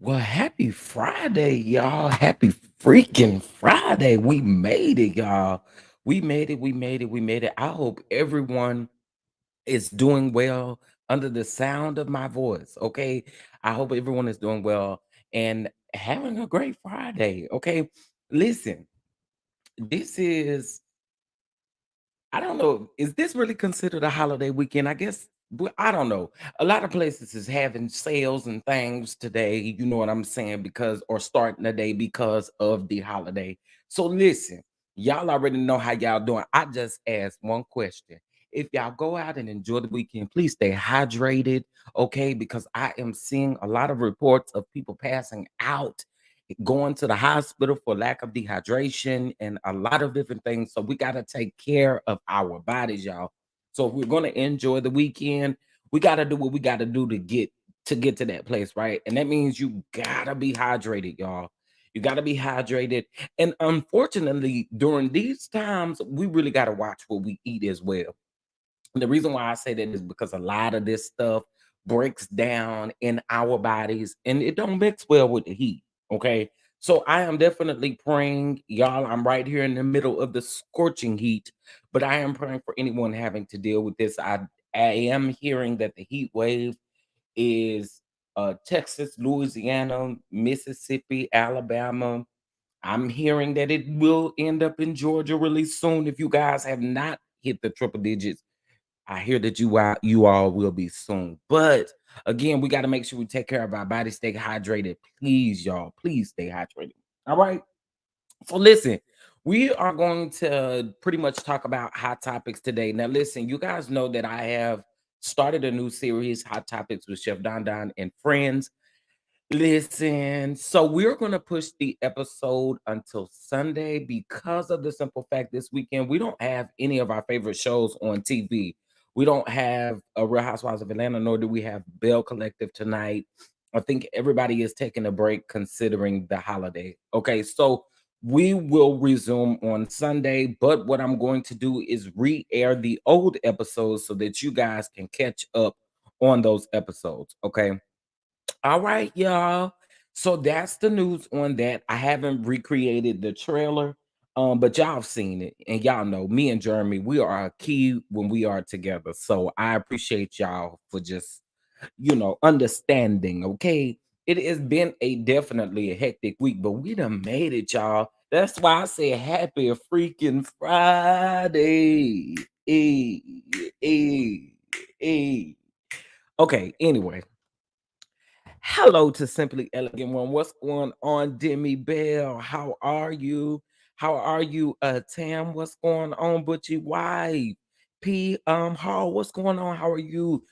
Well, happy Friday, y'all. Happy freaking Friday. We made it, y'all. We made it. We made it. We made it. I hope everyone is doing well under the sound of my voice. Okay. I hope everyone is doing well and having a great Friday. Okay. Listen, this is I don't know. Is this really considered a holiday weekend? I guess, but I don't know. A lot of places is having sales and things today. You know what I'm saying? Because or starting the day because of the holiday. So listen, y'all already know how y'all doing. I just asked one question. If y'all go out and enjoy the weekend, please stay hydrated, okay? Because I am seeing a lot of reports of people passing out going to the hospital for lack of dehydration and a lot of different things. So we got to take care of our bodies, y'all. So if we're going to enjoy the weekend, we got to do what we got to do to get to that place, right? And that means you got to be hydrated, y'all. You got to be hydrated. And unfortunately, during these times, we really got to watch what we eat as well. And the reason why I say that is because a lot of this stuff breaks down in our bodies and it don't mix well with the heat. Okay. So I am definitely praying, y'all. I'm right here in the middle of the scorching heat, but I am praying for anyone having to deal with this. I am hearing that the heat wave is Texas, Louisiana, Mississippi, Alabama. I'm hearing that it will end up in Georgia really soon. If you guys have not hit the triple digits, I hear that you all will be soon. But again, we got to make sure we take care of our body, stay hydrated. Please, y'all. Please stay hydrated. All right. So listen, we are going to pretty much talk about hot topics today. Now, listen, you guys know that I have started a new series, Hot Topics with Chef Don Don and Friends. Listen, so we're going to push the episode until Sunday because of the simple fact this weekend we don't have any of our favorite shows on TV. We don't have a Real Housewives of Atlanta, nor do we have Bell Collective tonight. I think everybody is taking a break considering the holiday. Okay, so we will resume on Sunday, but what I'm going to do is re air the old episodes so that you guys can catch up on those episodes. Okay. All right, y'all. So that's the news on that. I haven't recreated the trailer, but y'all have seen it, and y'all know me and Jeremy, we are a key when we are together. So I appreciate y'all for just understanding. Okay, it has been a definitely a hectic week, but we done made it, y'all. That's why I say happy freaking Friday. Hey, hey, hey. Okay, anyway. Hello to Simply Elegant One. What's going on, Demi Bell? How are you? How are you, Tam? What's going on, Butchie Wife? P Hall, what's going on? How are you?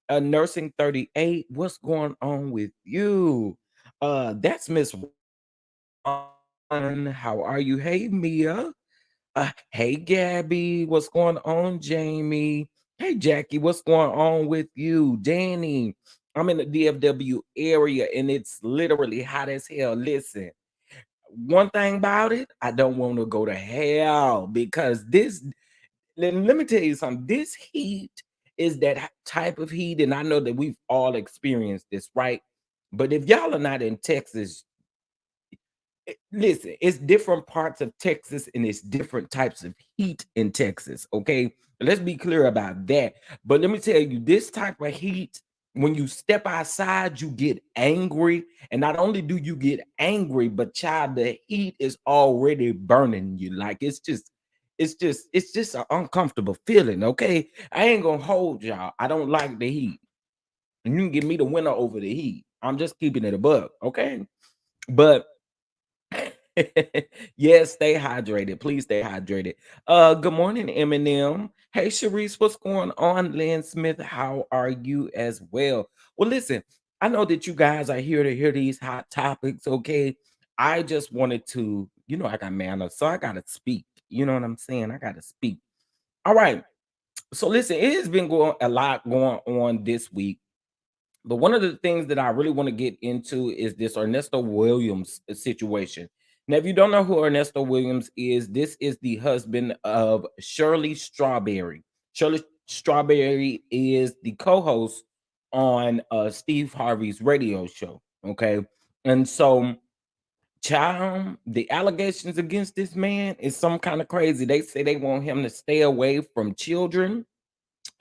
Nursing 38. What's going on with you? That's Miss One. How are you? Hey, Mia. Hey, Gabby. What's going on, Jamie? Hey, Jackie. What's going on with you? Danny. I'm in the DFW area and it's literally hot as hell. Listen, one thing about it, I don't want to go to hell because let me tell you something. This heat is that type of heat, and I know that we've all experienced this, right? But if y'all are not in Texas, listen, it's different parts of Texas and it's different types of heat in Texas. Okay. Let's be clear about that. But let me tell you, this type of heat, when you step outside, you get angry. And not only do you get angry, but child, the heat is already burning you. Like it's just an uncomfortable feeling. Okay. I ain't gonna hold y'all. I don't like the heat. And you can give me the winner over the heat. I'm just keeping it a buck. Okay. But yes, stay hydrated. Please stay hydrated. Good morning, Eminem. Hey, Sharice, what's going on? Lynn Smith, how are you as well? Well, listen, I know that you guys are here to hear these hot topics, okay? I just wanted to, I got manners, so I gotta speak. You know what I'm saying? I gotta speak. All right. So listen, it has been going a lot going on this week. But one of the things that I really want to get into is this Ernesto Williams situation. Now, if you don't know who Ernesto Williams is, this is the husband of Shirley Strawberry. Shirley Strawberry is the co-host on Steve Harvey's radio show. Okay. And so, child, the allegations against this man is some kind of crazy. They say they want him to stay away from children,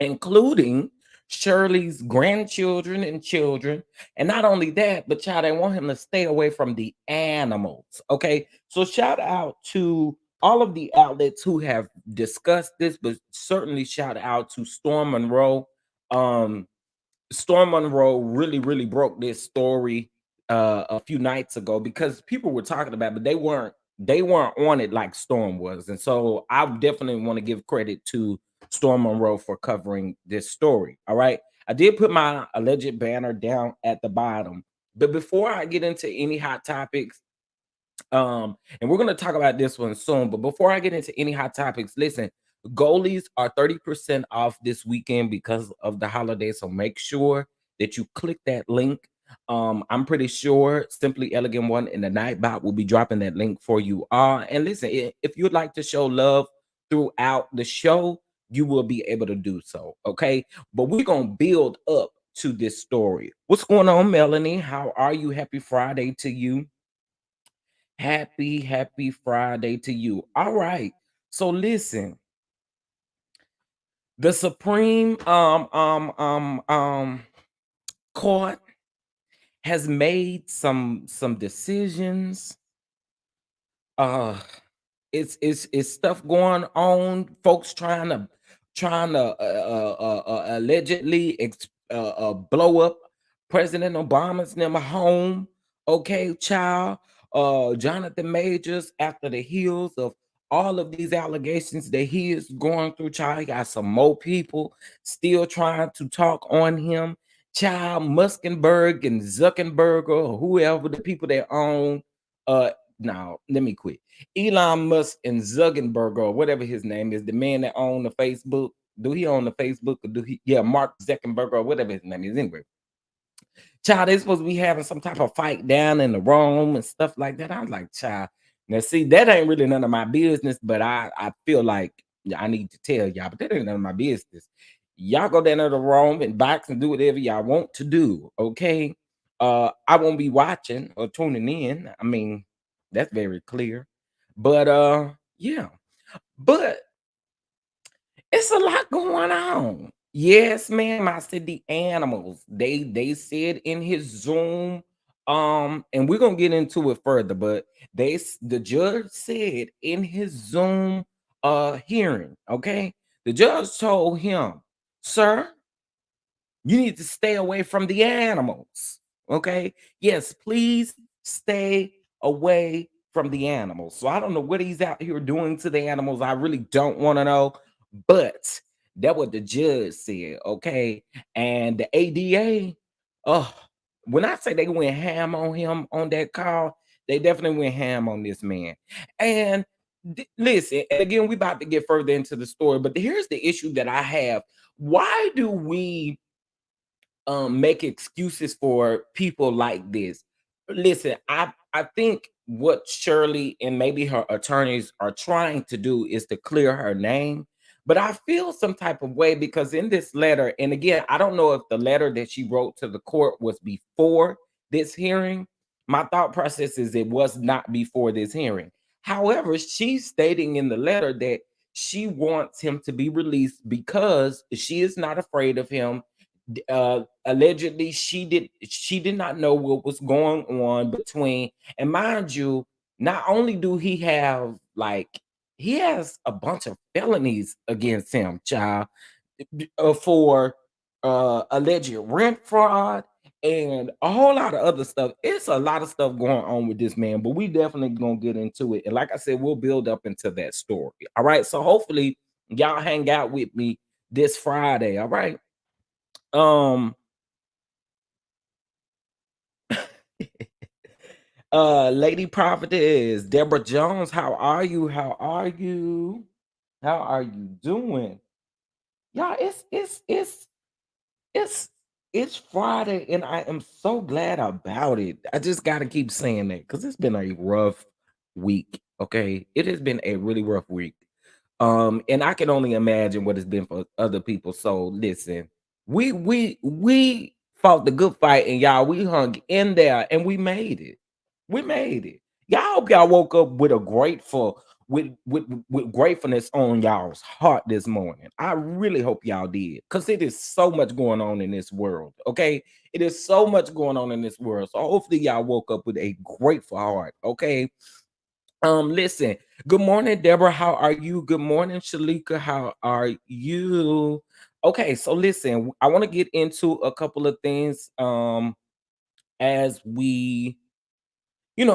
including Shirley's grandchildren and children. And not only that, but child, they want him to stay away from the animals. Okay. So shout out to all of the outlets who have discussed this, but certainly shout out to Storm Monroe. Um, Storm Monroe really, really broke this story a few nights ago because people were talking about it, but they weren't on it like Storm was. And so I definitely want to give credit to Storm Monroe for covering this story. All right. I did put my alleged banner down at the bottom. But before I get into any hot topics, and we're gonna talk about this one soon. But before I get into any hot topics, listen, goalies are 30% off this weekend because of the holiday. So make sure that you click that link. I'm pretty sure Simply Elegant One and the Nightbot will be dropping that link for you all. And listen, if you'd like to show love throughout the show, you will be able to do so. Okay. But we're gonna build up to this story. What's going on, Melanie? How are you? Happy Friday to you. Happy Friday to you. All right. So listen, the Supreme Court has made some decisions. Uh it's stuff going on. Folks trying to allegedly blow up President Obama's number home. Okay, child. Jonathan Majors, after the heels of all of these allegations that he is going through, child, he got some more people still trying to talk on him. Child, Muskenberg and Zuckerberg or whoever the people that own now let me quit. Elon Musk and Zuckerberg or whatever his name is, the man that owned the Facebook. Do he own the Facebook or do he? Yeah, Mark Zuckerberg or whatever his name is. Anyway, child, they supposed to be having some type of fight down in the Rome and stuff like that. I was like, child, now see, that ain't really none of my business, but I feel like I need to tell y'all, but that ain't none of my business. Y'all go down to the Rome and box and do whatever y'all want to do. Okay. I won't be watching or tuning in. I mean, that's very clear. But yeah. But it's a lot going on. Yes, ma'am. I said the animals. They said in his Zoom, and we're gonna get into it further, but the judge said in his Zoom hearing, okay, the judge told him, sir, you need to stay away from the animals. Okay. Yes, please stay away from the animals. So I don't know what he's out here doing to the animals. I really don't want to know, but that what the judge said. Okay. And the ADA, oh, when I say they went ham on him on that call, they definitely went ham on this man. And listen, and again, we about to get further into the story, but here's the issue that I have. Why do we make excuses for people like this? Listen, I think what Shirley and maybe her attorneys are trying to do is to clear her name. But I feel some type of way because in this letter, and again, I don't know if the letter that she wrote to the court was before this hearing. My thought process is it was not before this hearing. However, she's stating in the letter that she wants him to be released because she is not afraid of him. Allegedly, she did not know what was going on between, and mind you, not only do he have like he has a bunch of felonies against him, child, for alleged rent fraud and a whole lot of other stuff. It's a lot of stuff going on with this man, but we definitely gonna get into it. And like I said, we'll build up into that story. All right. So hopefully y'all hang out with me this Friday. All right. Um Lady Prophetess, Deborah Jones, how are you? How are you? How are you doing? Y'all, it's it's Friday, and I am so glad about it. I just gotta keep saying that because it's been a rough week. Okay, it has been a really rough week. And I can only imagine what it's been for other people. So listen, we fought the good fight, and y'all, we hung in there, and we made it. We made it. Y'all hope y'all woke up with a grateful with gratefulness on y'all's heart this morning. I really hope y'all did because it is so much going on in this world. Okay, it is so much going on in this world. So hopefully y'all woke up with a grateful heart. Okay. Listen, good morning, Deborah. How are you? Good morning, Shalika. How are you? Okay, so listen, I want to get into a couple of things as we,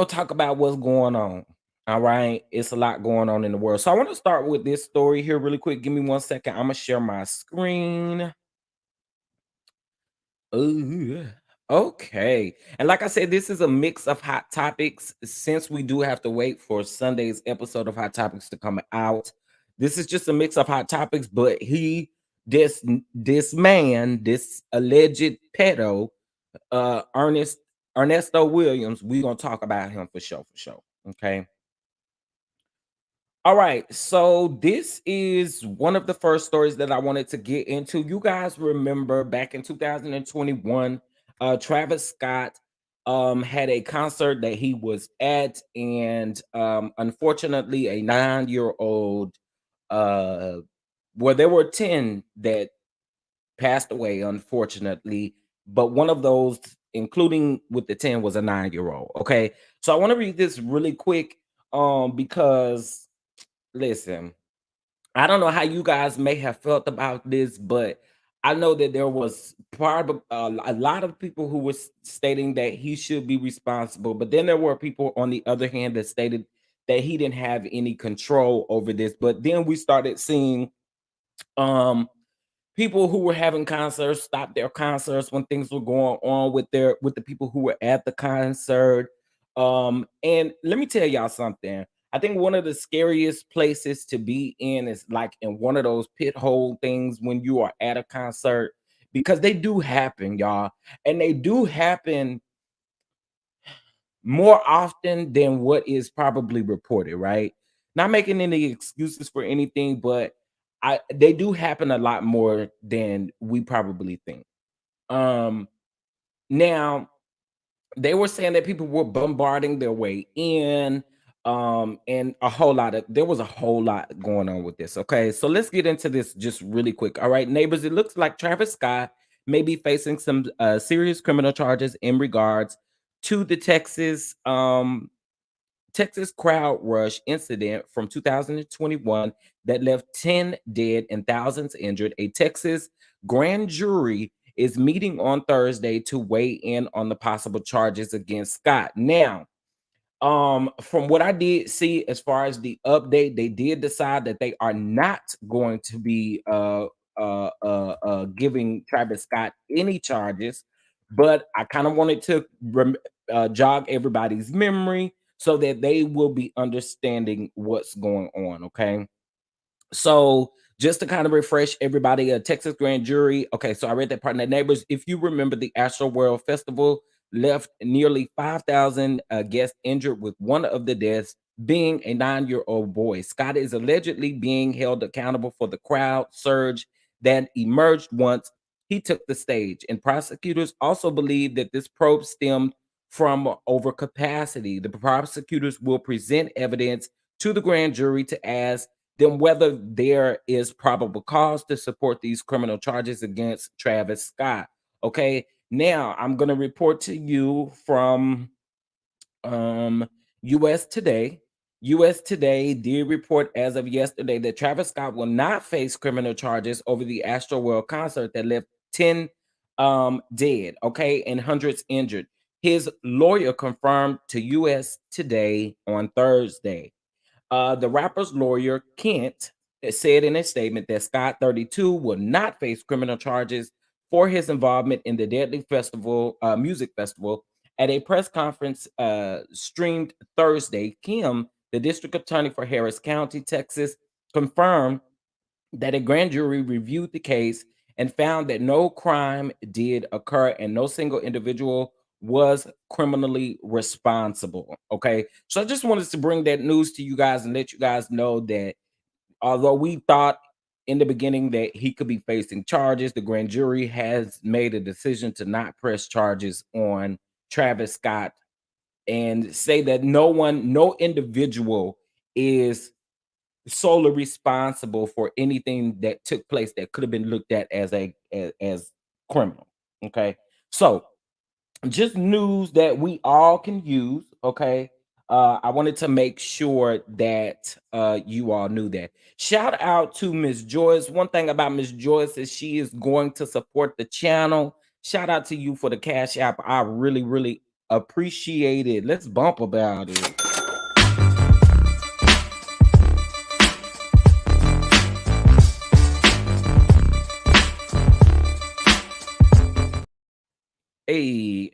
talk about what's going on. All right, it's a lot going on in the world. So I want to start with this story here really quick. Give me 1 second. I'm gonna share my screen. Ooh, okay. And like I said, this is a mix of hot topics since we do have to wait for Sunday's episode of Hot Topics to come out. This is just a mix of hot topics, but this man, this alleged pedo, Ernesto Williams, we're gonna talk about him for sure, for sure. Okay. All right, so this is one of the first stories that I wanted to get into. You guys remember back in 2021, Travis Scott had a concert that he was at, and unfortunately, a 9-year-old, uh, well, there were 10 that passed away, unfortunately, but one of those, including with the 10, was a 9-year-old. Okay, so I want to read this really quick because listen, I don't know how you guys may have felt about this, but I know that there was probably a lot of people who was stating that he should be responsible, but then there were people on the other hand that stated that he didn't have any control over this. But then we started seeing um people who were having concerts stopped their concerts when things were going on with the people who were at the concert. And let me tell y'all something. I think one of the scariest places to be in is like in one of those pit hole things when you are at a concert because they do happen, y'all. And they do happen more often than what is probably reported, right? Not making any excuses for anything, but they do happen a lot more than we probably think. Um Now they were saying that people were bombarding their way in, and there was a whole lot going on with this. Okay, so let's get into this just really quick. All right, neighbors, it looks like Travis Scott may be facing some serious criminal charges in regards to the Texas crowd rush incident from 2021 that left 10 dead and thousands injured. A Texas grand jury is meeting on Thursday to weigh in on the possible charges against Scott. Now, from what I did see as far as the update, they did decide that they are not going to be giving Travis Scott any charges, but I kind of wanted to jog everybody's memory so that they will be understanding what's going on. Okay, so just to kind of refresh everybody, a Texas grand jury. Okay, so I read that part in the neighbors. If you remember, the Astro World Festival left nearly 5,000 guests injured, with one of the deaths being a 9-year-old boy. Scott is allegedly being held accountable for the crowd surge that emerged once he took the stage. And prosecutors also believe that this probe stemmed from overcapacity. The prosecutors will present evidence to the grand jury to ask them whether there is probable cause to support these criminal charges against Travis Scott. Okay, now I'm going to report to you from um US Today. US Today did report as of yesterday that Travis Scott will not face criminal charges over the Astro World concert that left 10 dead, okay, and hundreds injured. His lawyer confirmed to US Today on Thursday. The rapper's lawyer, Kent, said in a statement that Scott 32 will not face criminal charges for his involvement in the Deadly Festival music festival. At a press conference streamed Thursday, Kim, the district attorney for Harris County, Texas, confirmed that a grand jury reviewed the case and found that no crime did occur and no single individual was criminally responsible. Okay. So I just wanted to bring that news to you guys and let you guys know that although we thought in the beginning that he could be facing charges, the grand jury has made a decision to not press charges on Travis Scott and say that no individual is solely responsible for anything that took place that could have been looked at as as criminal. Okay, so just news that we all can use. Okay, I wanted to make sure that you all knew that. Shout out to Miss Joyce. One thing about Miss Joyce is she is going to support the channel. Shout out to you for the cash app. I really appreciate it. Let's bump about it. Hey.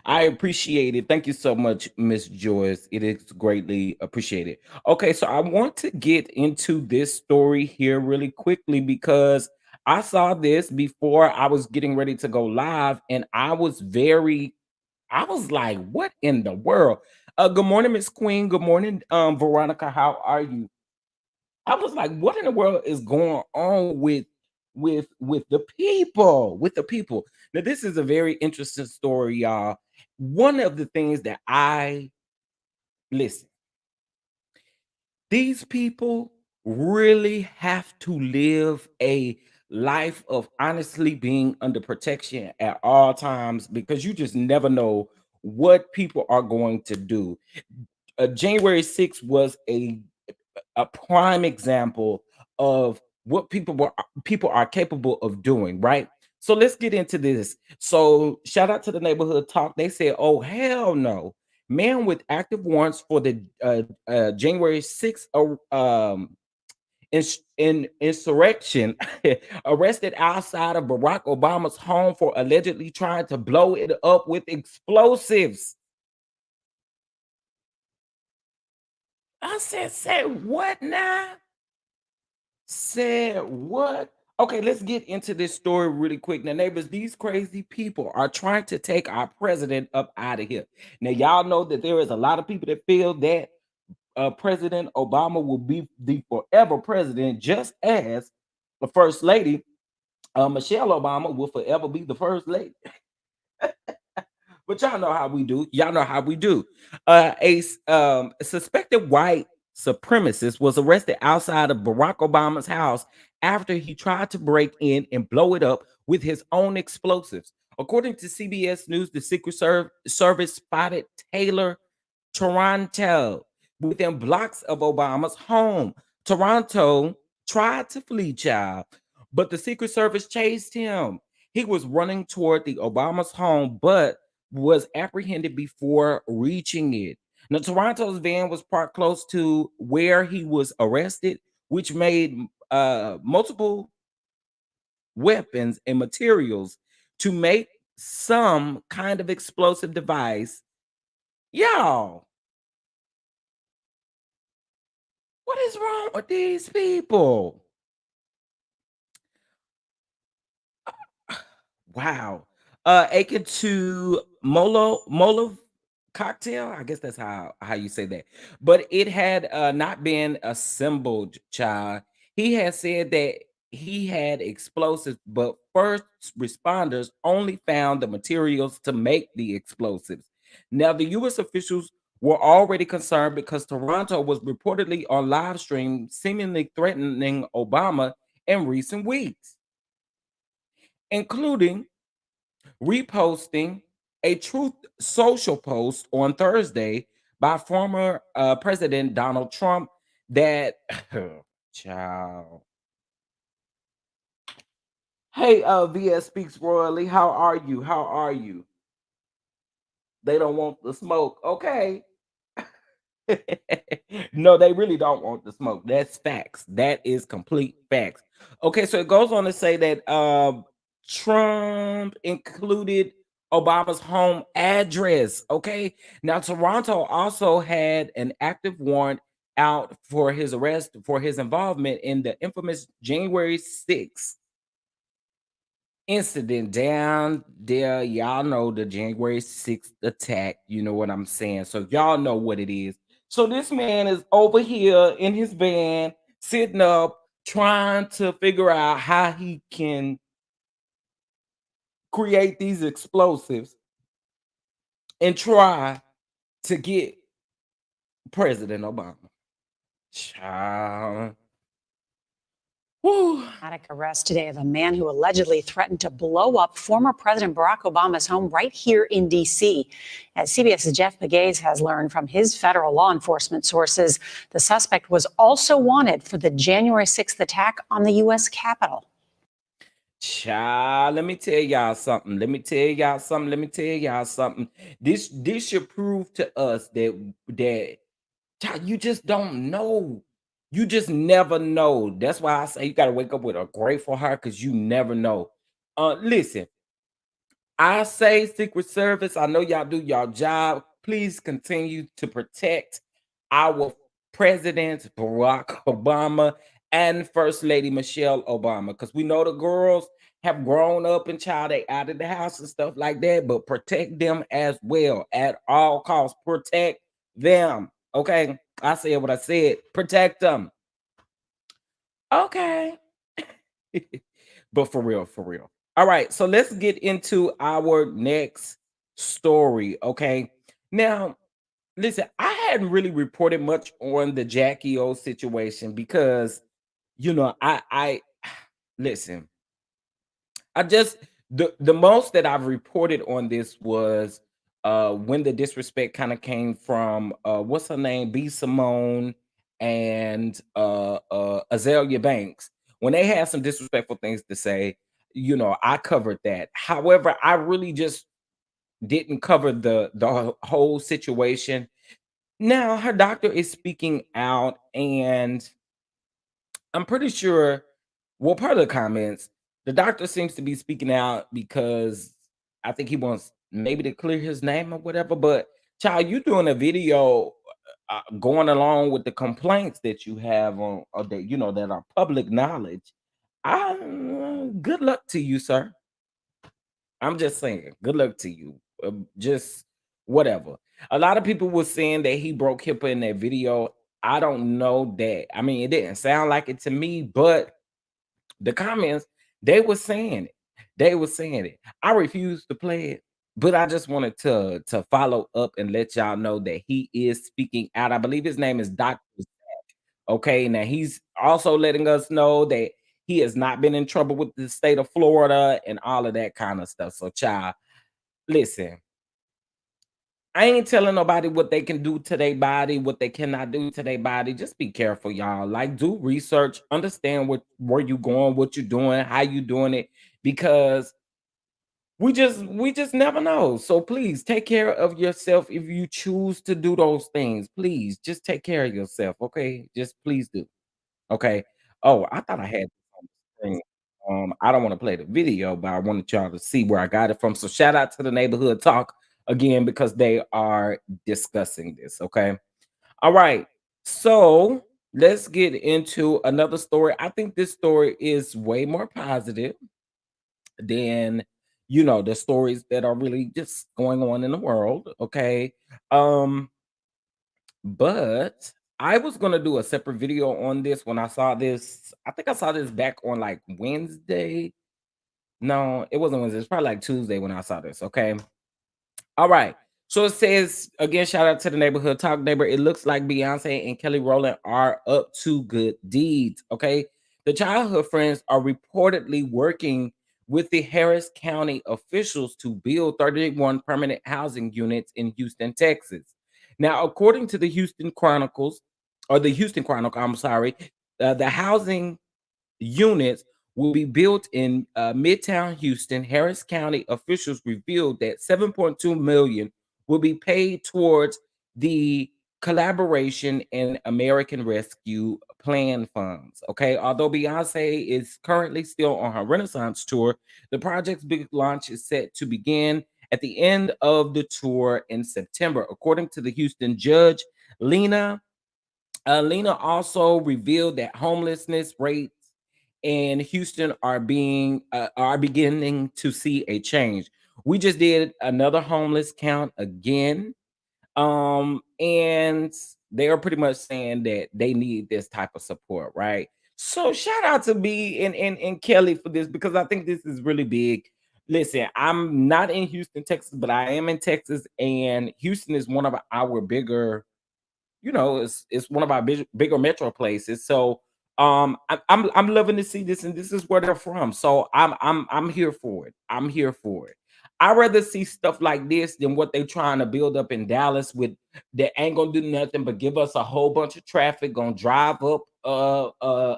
I appreciate it. Thank you so much, Miss Joyce. It is greatly appreciated. Okay, so I want to get into this story here really quickly because I saw this before I was getting ready to go live, and I was like, what in the world? Good morning, Miss Queen. Good morning, Veronica. How are you? I was like, what in the world is going on with the people? With the people. Now, this is a very interesting story, y'all. One of the things that I listen, these people really have to live a life of honestly being under protection at all times because you just never know what people are going to do. January 6th was a prime example of what people are capable of doing, right? So let's get into this. So shout out to the neighborhood talk. They said, "Oh hell no." Man with active warrants for the January 6th insurrection arrested outside of Barack Obama's home for allegedly trying to blow it up with explosives. I said, say what now? Said what? Okay, let's get into this story really quick. Now, neighbors, these crazy people are trying to take our president up out of here. Now, y'all know that there is a lot of people that feel that President Obama will be the forever president, just as the first lady, Michelle Obama, will forever be the first lady. But y'all know how we do. Y'all know how we do. A suspected white supremacist was arrested outside of Barack Obama's house after he tried to break in and blow it up with his own explosives. According to CBS News, the Service spotted Taylor Toronto within blocks of Obama's home. Toronto tried to flee, child, but the Secret Service chased him. He was running toward the Obama's home, but was apprehended before reaching it. Now, Toronto's van was parked close to where he was arrested, which made multiple weapons and materials to make some kind of explosive device. Y'all, what is wrong with these people? Wow. Akin to Molo, Molo. cocktail. I guess that's how you say that. But it had not been assembled, child. He had said that he had explosives, but first responders only found the materials to make the explosives. Now, the U.S. officials were already concerned because Toronto was reportedly on live stream, seemingly threatening Obama in recent weeks, including reposting a Truth Social post on Thursday by former President Donald Trump that, child. Hey, VS Speaks Royally, how are you? How are you? They don't want the smoke. Okay. No, they really don't want the smoke. That's facts. That is complete facts. Okay, so it goes on to say that Trump included Obama's home address. Okay, now Toronto also had an active warrant out for his arrest for his involvement in the infamous January 6th incident down there. Y'all know the January 6th attack. You know what I'm saying? So y'all know what it is. So this man is over here in his van, sitting up, trying to figure out how he can create these explosives and try to get President Obama. Child. Whew. Dramatic arrest today of a man who allegedly threatened to blow up former President Barack Obama's home right here in D.C. As CBS's Jeff Pegues has learned from his federal law enforcement sources, the suspect was also wanted for the January 6th attack on the U.S. Capitol. Child, let me tell y'all something. Let me tell y'all something. Let me tell y'all something. This should prove to us that child, you just don't know. You just never know. That's why I say you got to wake up with a grateful heart because you never know. Listen, I say Secret Service, I know y'all do y'all job. Please continue to protect our president, Barack Obama, and First Lady Michelle Obama, because we know the girls have grown up and child, they out of the house and stuff like that, but protect them as well at all costs. Protect them. Okay. I said what I said. Protect them. Okay. But for real, for real. All right, so let's get into our next story. Okay. Now, listen, I hadn't really reported much on the Jackie O situation because I listen, I just the most that I've reported on this was when the disrespect kind of came from what's her name, B Simone and Azalea Banks. When they had some disrespectful things to say, I covered that. However, I really just didn't cover the whole situation. Now her doctor is speaking out, and I'm pretty sure, well, part of the comments, the doctor seems to be speaking out because I think he wants maybe to clear his name or whatever. But child, you doing a video going along with the complaints that you have on or that that are public knowledge. Good luck to you, sir. I'm just saying, good luck to you. Just whatever. A lot of people were saying that he broke HIPAA in that video. I don't know that. I mean, it didn't sound like it to me, but the comments, they were saying it. They were saying it. I refuse to play it, but I just wanted to follow up and let y'all know that he is speaking out. I believe his name is Dr. Okay, now he's also letting us know that he has not been in trouble with the state of Florida and all of that kind of stuff. So, child, listen, I ain't telling nobody what they can do to their body, what they cannot do to their body. Just be careful, y'all. Like, do research, understand where you going, what you're doing, how you doing it, because we just never know. So please take care of yourself if you choose to do those things. Please just take care of yourself. Okay. Just please do. Okay. Oh, I thought I had this on the screen. I don't want to play the video, but I wanted y'all to see where I got it from. So shout out to the neighborhood talk again because they are discussing this. Okay. All right. So let's get into another story. I think this story is way more positive than the stories that are really just going on in the world. Okay. Um, but I was gonna do a separate video on this when I saw this. I think I saw this back on like Wednesday. No, it wasn't Wednesday. It's probably like Tuesday when I saw this. Okay. All right. So it says again, shout out to the neighborhood talk neighbor. It looks like Beyonce and Kelly Rowland are up to good deeds. Okay. The childhood friends are reportedly working with the Harris County officials to build 31 permanent housing units in Houston, Texas. Now, according to the Houston Chronicles, or the Houston Chronicle, I'm sorry, the housing units will be built in Midtown Houston. Harris County officials revealed that 7.2 million will be paid towards the collaboration and American Rescue Plan funds. Okay, although Beyonce is currently still on her Renaissance tour, the project's big launch is set to begin at the end of the tour in September, according to the Houston judge. Lena Lena also revealed that homelessness rates in Houston are beginning to see a change. We just did another homeless count again, and they are pretty much saying that they need this type of support, right? So shout out to B and Kelly for this because I think this is really big. Listen, I'm not in Houston, Texas, but I am in Texas, and Houston is one of our bigger, it's one of our bigger metro places. So I'm loving to see this, and this is where they're from. So I'm here for it. I'm here for it. I'd rather see stuff like this than what they're trying to build up in Dallas with that ain't gonna do nothing but give us a whole bunch of traffic, gonna drive up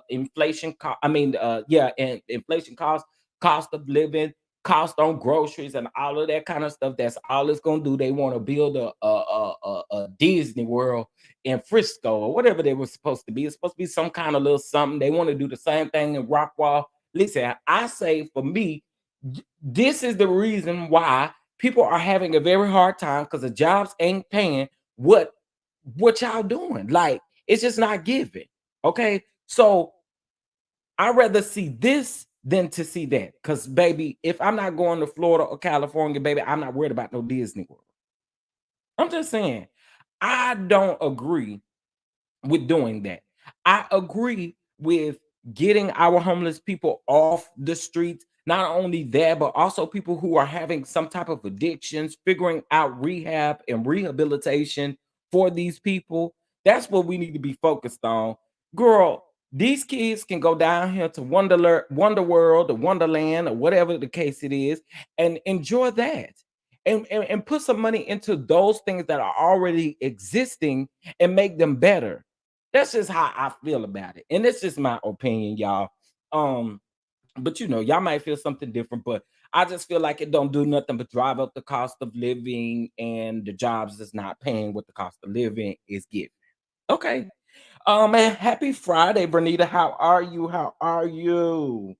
inflation and inflation cost of living, cost on groceries and all of that kind of stuff. That's all it's gonna do. They want to build a Disney World in Frisco or whatever they were supposed to be. It's supposed to be some kind of little something. They want to do the same thing in Rockwall. Listen, I say for me, this is the reason why people are having a very hard time because the jobs ain't paying what y'all doing. Like it's just not giving. Okay, so I'd rather see this than to see that. Because baby, if I'm not going to Florida or California, baby, I'm not worried about no Disney World. I'm just saying, I don't agree with doing that. I agree with getting our homeless people off the streets. Not only that, but also people who are having some type of addictions, figuring out rehab and rehabilitation for these people. That's what we need to be focused on. Girl, these kids can go down here to Wonder World or Wonderland or whatever the case it is and enjoy that. And put some money into those things that are already existing and make them better. That's just how I feel about it. And it's just my opinion, y'all. Um, but y'all might feel something different, but I just feel like it don't do nothing but drive up the cost of living and the jobs is not paying what the cost of living is giving. Okay. And happy Friday, Bernita. How are you? How are you?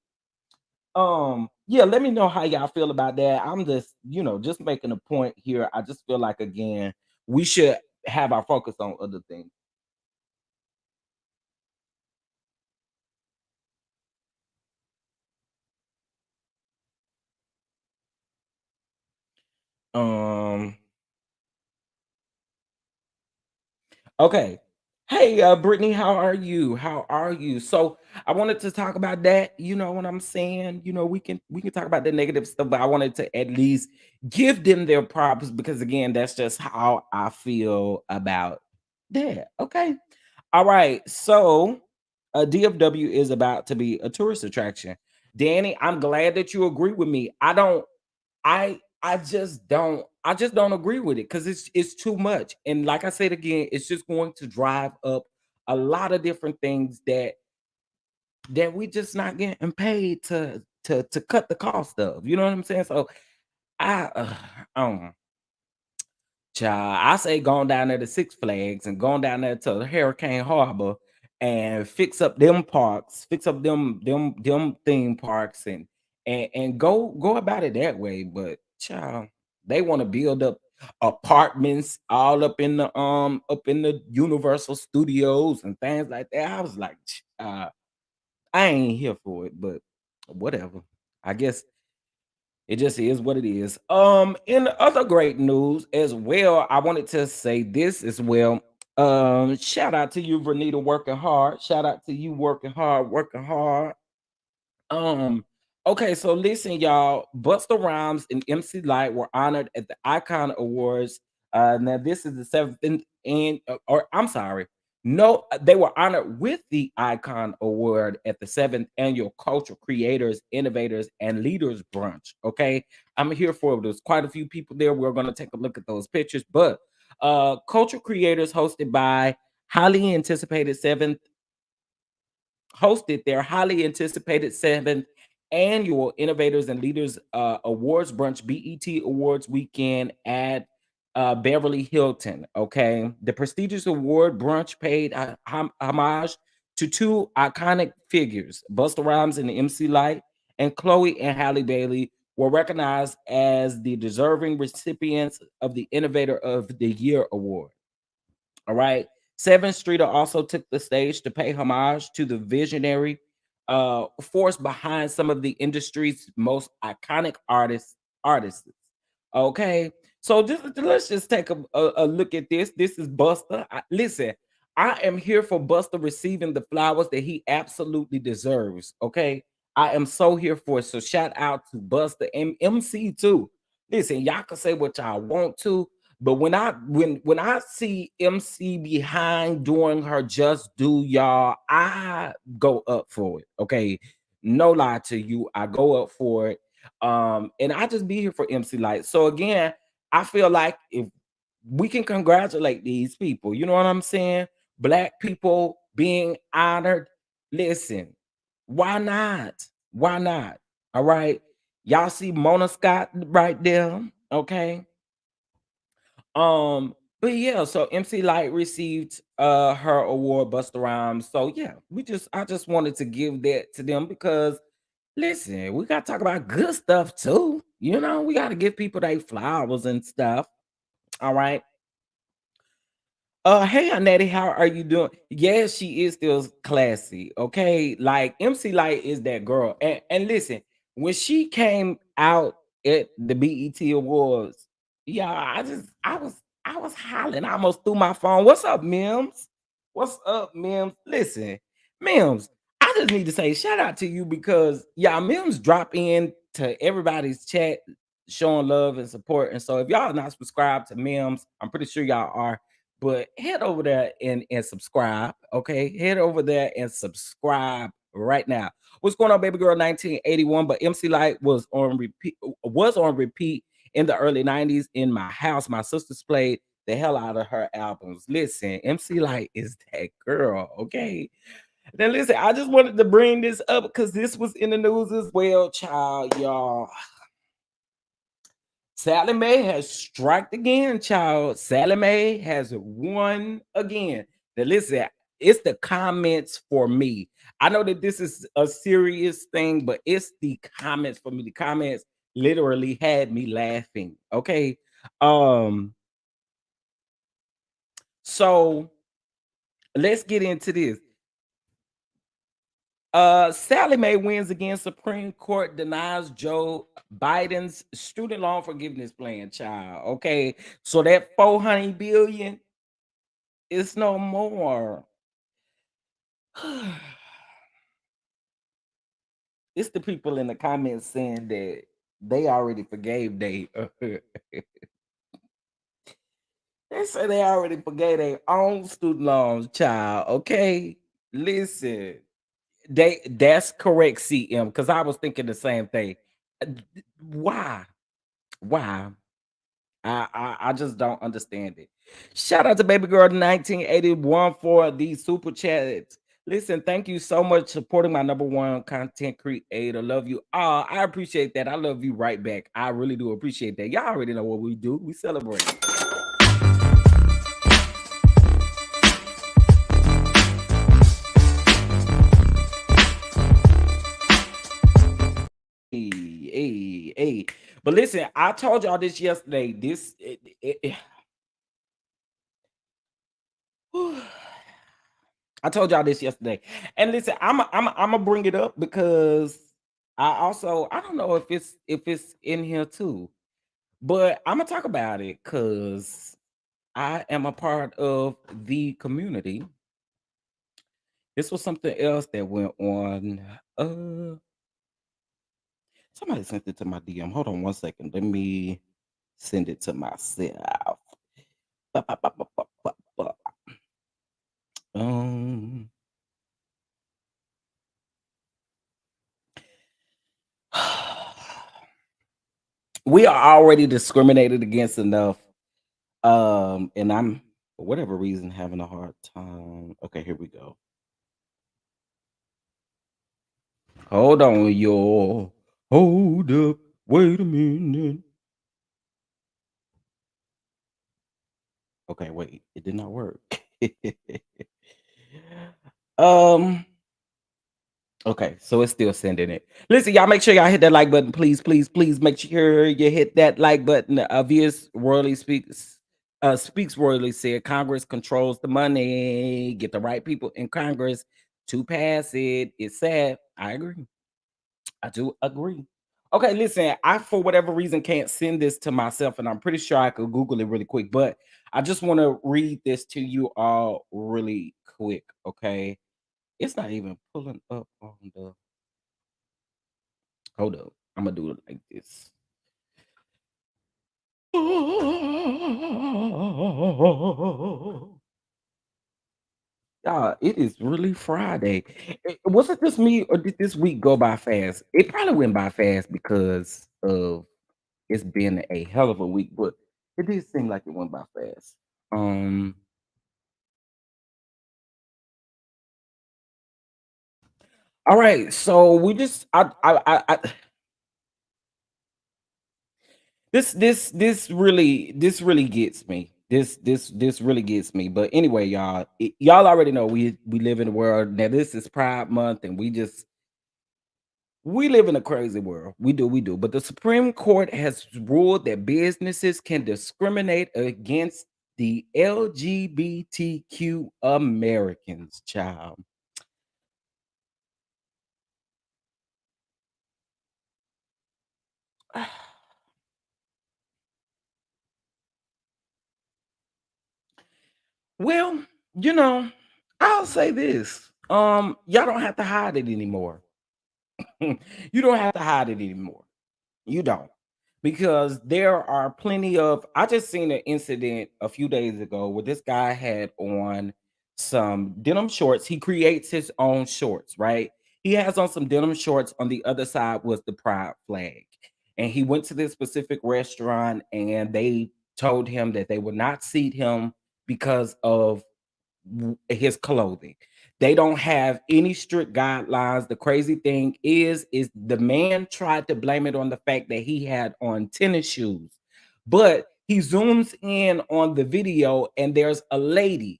Yeah, let me know how y'all feel about that. I'm just, just making a point here. I just feel like again, we should have our focus on other things. Um, okay. Hey, Brittany, how are you? How are you? So I wanted to talk about that. You know what I'm saying? We can talk about the negative stuff, but I wanted to at least give them their props because again, that's just how I feel about that. Okay. All right. So DFW is about to be a tourist attraction. Danny, I'm glad that you agree with me. I just don't agree with it because it's too much. And like I said again, it's just going to drive up a lot of different things that we just not getting paid to cut the cost of. You know what I'm saying? So I um child, I say going down there to Six Flags and going down there to Hurricane Harbor and fix up them parks, fix up them theme parks and go about it that way. But child, they want to build up apartments all up in the Universal Studios and things like that. I was like, I ain't here for it, but whatever. I guess It just is what it is. In other great news as well, I wanted to say this as well. Shout out to you, Vernita, working hard. Shout out to you, working hard, working hard. Um, okay, so listen, y'all. Busta Rhymes and MC Lyte were honored at the Icon Awards. Now this is the seventh and or I'm sorry. No, they were honored with the Icon Award at the seventh annual Cultural Creators, Innovators, and Leaders Brunch. Okay, I'm here for it. There's quite a few people there. We're gonna take a look at those pictures, but Cultural Creators hosted by highly anticipated seventh hosted their highly anticipated seventh annual Innovators and Leaders Awards Brunch BET Awards weekend at Beverly Hilton. Okay, the prestigious award brunch paid homage to two iconic figures, Busta Rhymes and MC Light, and Chloe and Halle Bailey were recognized as the deserving recipients of the Innovator of the Year award. All right. Seventh Streeter also took the stage to pay homage to the visionary force behind some of the industry's most iconic artists. Okay. So let's just take a look at this. This is Buster. Listen, I am here for Buster receiving the flowers that he absolutely deserves. Okay. I am so here for it. So shout out to Buster and MC too. Listen, y'all can say what y'all want to, but when I see MC behind doing her just do, y'all, I go up for it. Okay. No lie to you. I go up for it. And I just be here for MC Light. So again, I feel like if we can congratulate these people, you know what I'm saying? Black people being honored. Listen, why not? Why not? All right. Y'all see Mona Scott right there. Okay. But yeah, so MC Light received her award, Busta Rhymes. So yeah, I just wanted to give that to them because listen, we gotta talk about good stuff too. You know, we gotta give people their flowers and stuff. All right. Hey, Annette, how are you doing? Yes, she is still classy. Okay, like MC Light is that girl. And listen, when she came out at the BET Awards, yeah, I was hollering. I almost threw my phone. What's up, Mims? What's up, Mims? Listen, Mims, I just need to say shout out to you because y'all Mims drop in to everybody's chat showing love and support. And so if y'all are not subscribed to Mims, I'm pretty sure y'all are, but head over there and subscribe. Okay, head over there and subscribe right now. What's going on, baby girl 1981? But MC Light was on repeat in the early 90s in my house. My sisters played the hell out of her albums. Listen, MC Light is that girl. Okay, then listen, I just wanted to bring this up because this was in the news as well, child, y'all. Sally Mae has struck again, child. Sally Mae has won again. Now, listen, it's the comments for me. I know that this is a serious thing, but it's the comments for me. The comments literally had me laughing. Okay. Um, so let's get into this. Sally Mae wins again. Supreme Court denies Joe Biden's student loan forgiveness plan, child. Okay, so that 400 billion is no more. It's the people in the comments saying that they already forgave they say they already forgave their own student loans, child. Okay, listen. That's correct, CM, because I was thinking the same thing. Why? Why? I just don't understand it. Shout out to baby girl 1981 for these super chats. Listen, thank you so much supporting my number one content creator. Love you. I appreciate that. I love you right back. I really do appreciate that. Y'all already know what we do. We celebrate. Hey, hey, hey. But listen, I told y'all this yesterday. I told y'all this yesterday. And listen, I'm gonna bring it up because I don't know if it's in here too, but I'm gonna talk about it because I am a part of the community. This was something else that went on. Somebody sent it to my DM. Hold on one second. Let me send it to myself. Ba, ba, ba, ba, ba, ba, ba. Um, we are already discriminated against enough. And I'm for whatever reason having a hard time. Okay, here we go. Hold on, y'all. Hold up. Wait a minute. Okay, wait. It did not work. um. Okay, so it's still sending it. Listen, y'all, make sure y'all hit that like button, please, please, please. Make sure you hit that like button. Vius royally speaks royally said Congress controls the money. Get the right people in Congress to pass it. It's sad. I agree. I do agree. Okay, listen, I for whatever reason can't send this to myself, and I'm pretty sure I could Google it really quick, but I just want to read this to you all really quick. Okay. It's not even pulling up on the hold up. I'm gonna do it like this. Y'all, it is really Friday. Was it just me or did this week go by fast? It probably went by fast because of it's been a hell of a week, but it did seem like it went by fast. Um, all right, so we just I this really gets me. This really gets me. But anyway, y'all, y'all already know we live in a world now. This is Pride Month, and we live in a crazy world. We do. But the Supreme Court has ruled that businesses can discriminate against the LGBTQ Americans, child. Well, you know, I'll say this. Y'all don't have to hide it anymore. You don't have to hide it anymore. You don't. Because there are plenty of I just seen an incident a few days ago where this guy had on some denim shorts. He creates his own shorts, right? He has on some denim shorts. On the other side was the pride flag. And he went to this specific restaurant and they told him that they would not seat him because of his clothing. They don't have any strict guidelines. The crazy thing is the man tried to blame it on the fact that he had on tennis shoes. But he zooms in on the video and there's a lady.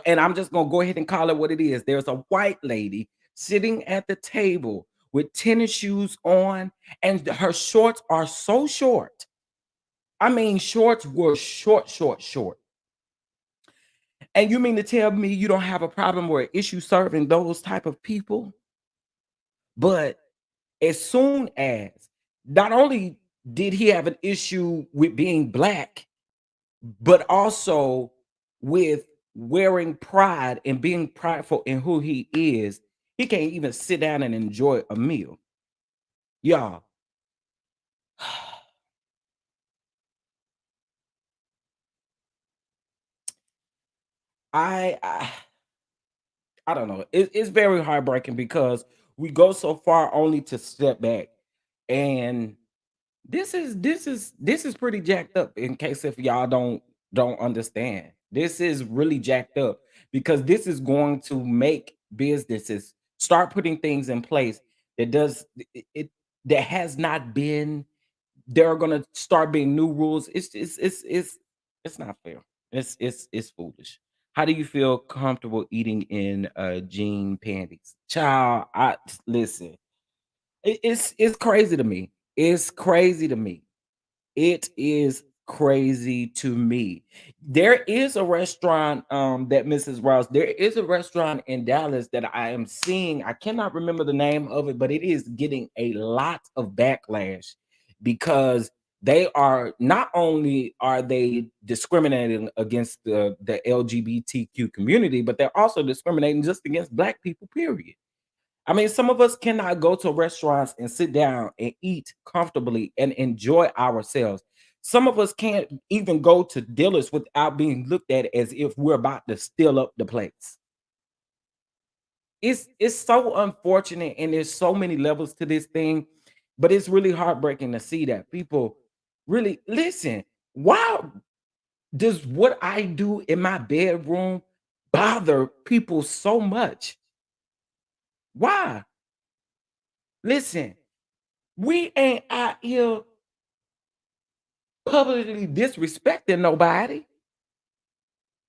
And I'm just going to go ahead and call it what it is. There's a white lady sitting at the table with tennis shoes on and her shorts are so short. I mean, shorts were short, short, short. And you mean to tell me you don't have a problem or an issue serving those type of people? But as soon as not only did he have an issue with being black, but also with wearing pride and being prideful in who he is, he can't even sit down and enjoy a meal. Y'all, I I don't know. It's very heartbreaking because we go so far only to step back. And this is pretty jacked up in case if y'all don't understand. This is really jacked up because this is going to make businesses start putting things in place that does it that has not been there are going to start being new rules. It's not fair. It's foolish. How do you feel comfortable eating in jean panties? Child, I listen. It's crazy to me. It's crazy to me. It is crazy to me. There is a restaurant, that Mrs. Rouse, there is a restaurant in Dallas that I am seeing. I cannot remember the name of it, but it is getting a lot of backlash because they are not only are they discriminating against the LGBTQ community, but they're also discriminating just against black people, period. I mean, some of us cannot go to restaurants and sit down and eat comfortably and enjoy ourselves. Some of us can't even go to dealers without being looked at as if we're about to steal up the place. It's so unfortunate, and there's so many levels to this thing, but it's really heartbreaking to see that people really listen. Why does what I do in my bedroom bother people so much? Why? Listen, we ain't out here publicly disrespecting nobody,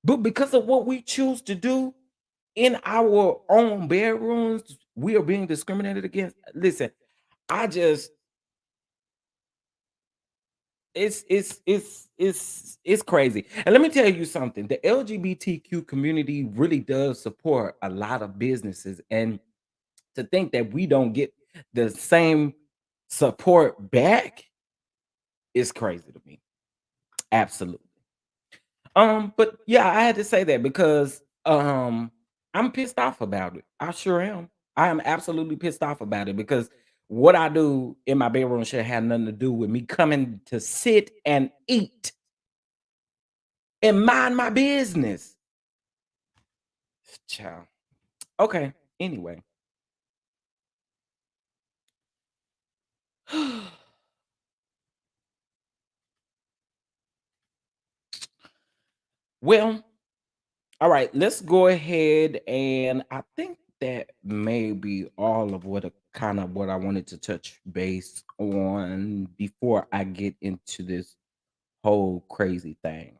but because of what we choose to do in our own bedrooms, we are being discriminated against. Listen, I just it's crazy. And let me tell you something. The LGBTQ community really does support a lot of businesses, and to think that we don't get the same support back is crazy to me. Absolutely. But yeah, I had to say that because I'm pissed off about it. I sure am. I am absolutely pissed off about it because what I do in my bedroom should have nothing to do with me coming to sit and eat and mind my business. Child. Okay. Anyway. Well, all right, let's go ahead, and I think that may be all of what kind of what I wanted to touch base on before I get into this whole crazy thing.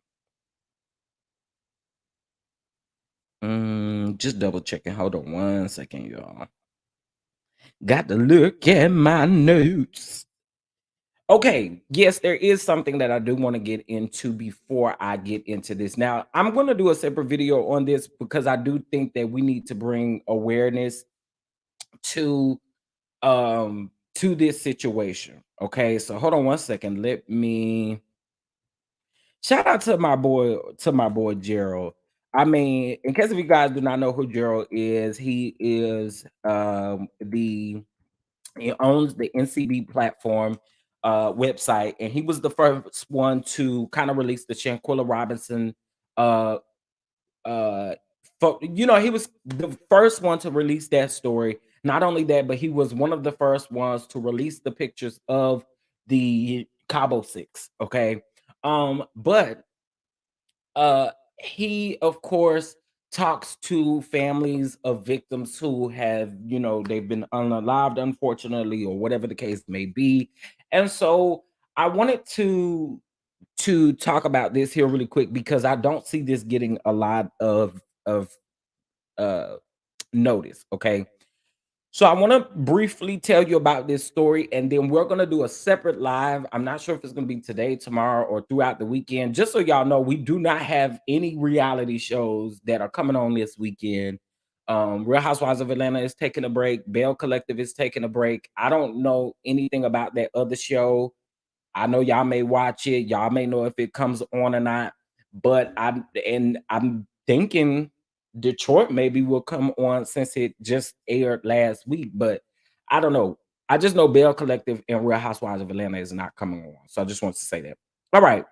Just double checking. Hold on one second, y'all. Got to look at my notes. Okay, yes, there is something that I do want to get into before I get into this. Now, I'm going to do a separate video on this because I do think that we need to bring awareness to to this situation. Okay, so hold on one second. Let me shout out to my boy Gerald. I mean, in case if you guys do not know who Gerald is, he is the he owns the NCB platform website, and he was the first one to kind of release the Shanquilla Robinson uh uh he was the first one to release that story. Not only that, but he was one of the first ones to release the pictures of the Cabo Six. Okay. But uh he of course talks to families of victims who have, they've been unalived, unfortunately, or whatever the case may be. And so I wanted to talk about this here really quick because I don't see this getting a lot of uh notice. Okay. So I want to briefly tell you about this story, and then we're gonna do a separate live. I'm not sure if it's gonna be today, tomorrow, or throughout the weekend. Just so y'all know, we do not have any reality shows that are coming on this weekend. Real Housewives of Atlanta is taking a break. Bell Collective is taking a break. I don't know anything about that other show. I know y'all may watch it. Y'all may know if it comes on or not. But I'm thinking Detroit maybe will come on since it just aired last week. But I don't know. I just know Bell Collective and Real Housewives of Atlanta is not coming on. So I just want to say that. All right.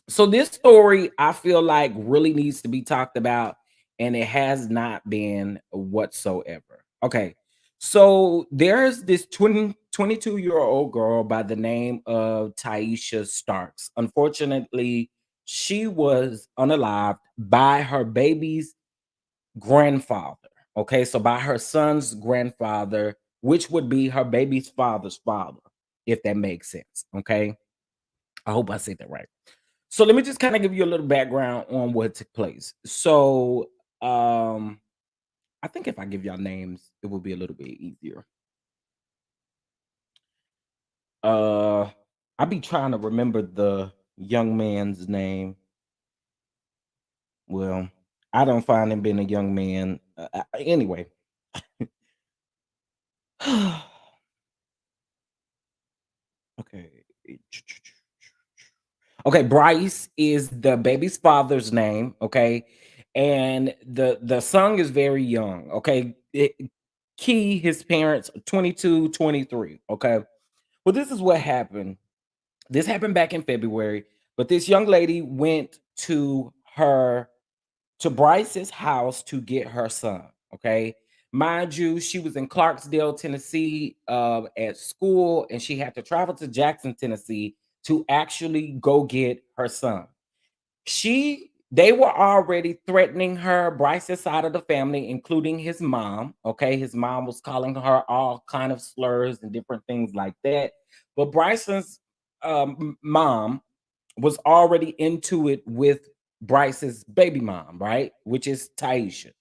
So this story I feel like really needs to be talked about, and it has not been whatsoever. Okay. So there's this 22-year-old girl by the name of Taisha Starks. Unfortunately, she was unalived by her baby's grandfather. Okay, so by her son's grandfather, which would be her baby's father's father, if that makes sense. Okay, I hope I said that right. So let me just kind of give you a little background on what took place. So I think if I give y'all names, it will be a little bit easier. Uh I be trying to remember young man's name. Well, I don't find him being a young man. Anyway. Okay. Okay, Bryce is the baby's father's name, okay? And the son is very young, okay? Key, his parents 22, 23, okay? Well, this is what happened. This happened back in February, but this young lady went to Bryce's house to get her son. Okay. Mind you, she was in Clarksdale, Tennessee, at school, and she had to travel to Jackson, Tennessee to actually go get her son. They were already threatening her, Bryce's side of the family, including his mom. Okay. His mom was calling her all kind of slurs and different things like that. But Bryce's mom was already into it with Bryce's baby mom, right? Which is Taisha.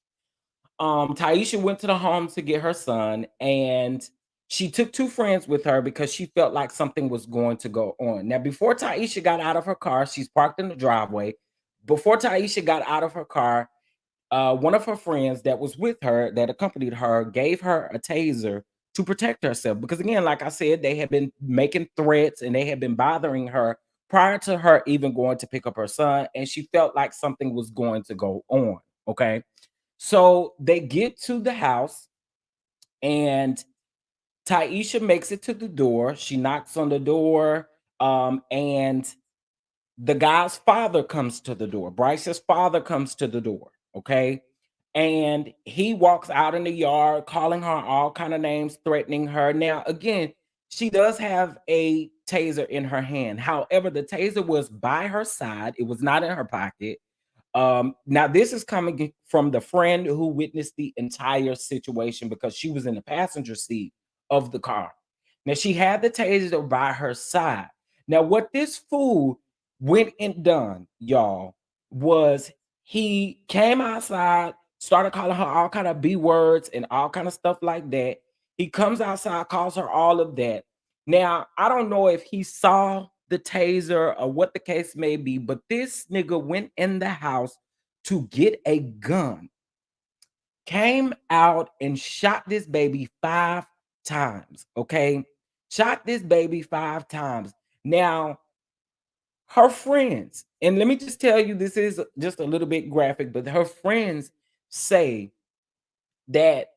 Taisha went to the home to get her son, and she took two friends with her because she felt like something was going to go on. Now, before Taisha got out of her car, she's parked in the driveway. Before Taisha got out of her car, one of her friends that was with her, that accompanied her, gave her a taser to protect herself. Because again, like I said, they had been making threats and they had been bothering her prior to her even going to pick up her son. And she felt like something was going to go on. Okay. So they get to the house and Taisha makes it to the door. She knocks on the door. And the guy's father comes to the door. Bryce's father comes to the door. Okay. And he walks out in the yard, calling her all kind of names, threatening her. Now, again, she does have a taser in her hand. However, the taser was by her side. It was not in her pocket. Now this is coming from the friend who witnessed the entire situation because she was in the passenger seat of the car. Now she had the taser by her side. Now, what this fool went and done, y'all, was he came outside, started calling her all kind of B words and all kind of stuff like that. He comes outside, calls her all of that. Now, I don't know if he saw the taser or what the case may be, but this nigga went in the house to get a gun, came out and shot this baby 5 times. Okay. Shot this baby 5 times. Now, her friends, and let me just tell you, this is just a little bit graphic, but her friends say that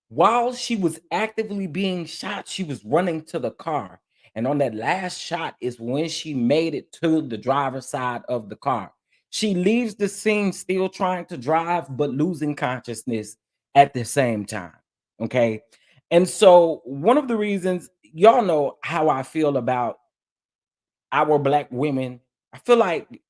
while she was actively being shot, she was running to the car. And on that last shot is when she made it to the driver's side of the car. She leaves the scene still trying to drive, but losing consciousness at the same time. Okay. And so, one of the reasons, y'all know how I feel about our Black women, I feel like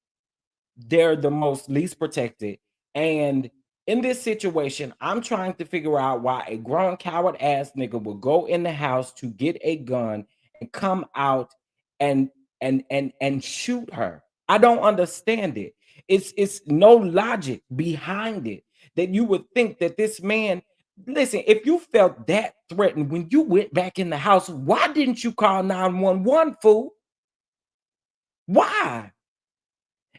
they're the most least protected. And in this situation, I'm trying to figure out why a grown coward ass nigga will go in the house to get a gun and come out and and shoot her. I don't understand it. It's no logic behind it that you would think that this man, listen, if you felt that threatened when you went back in the house, why didn't you call 911, fool? Why?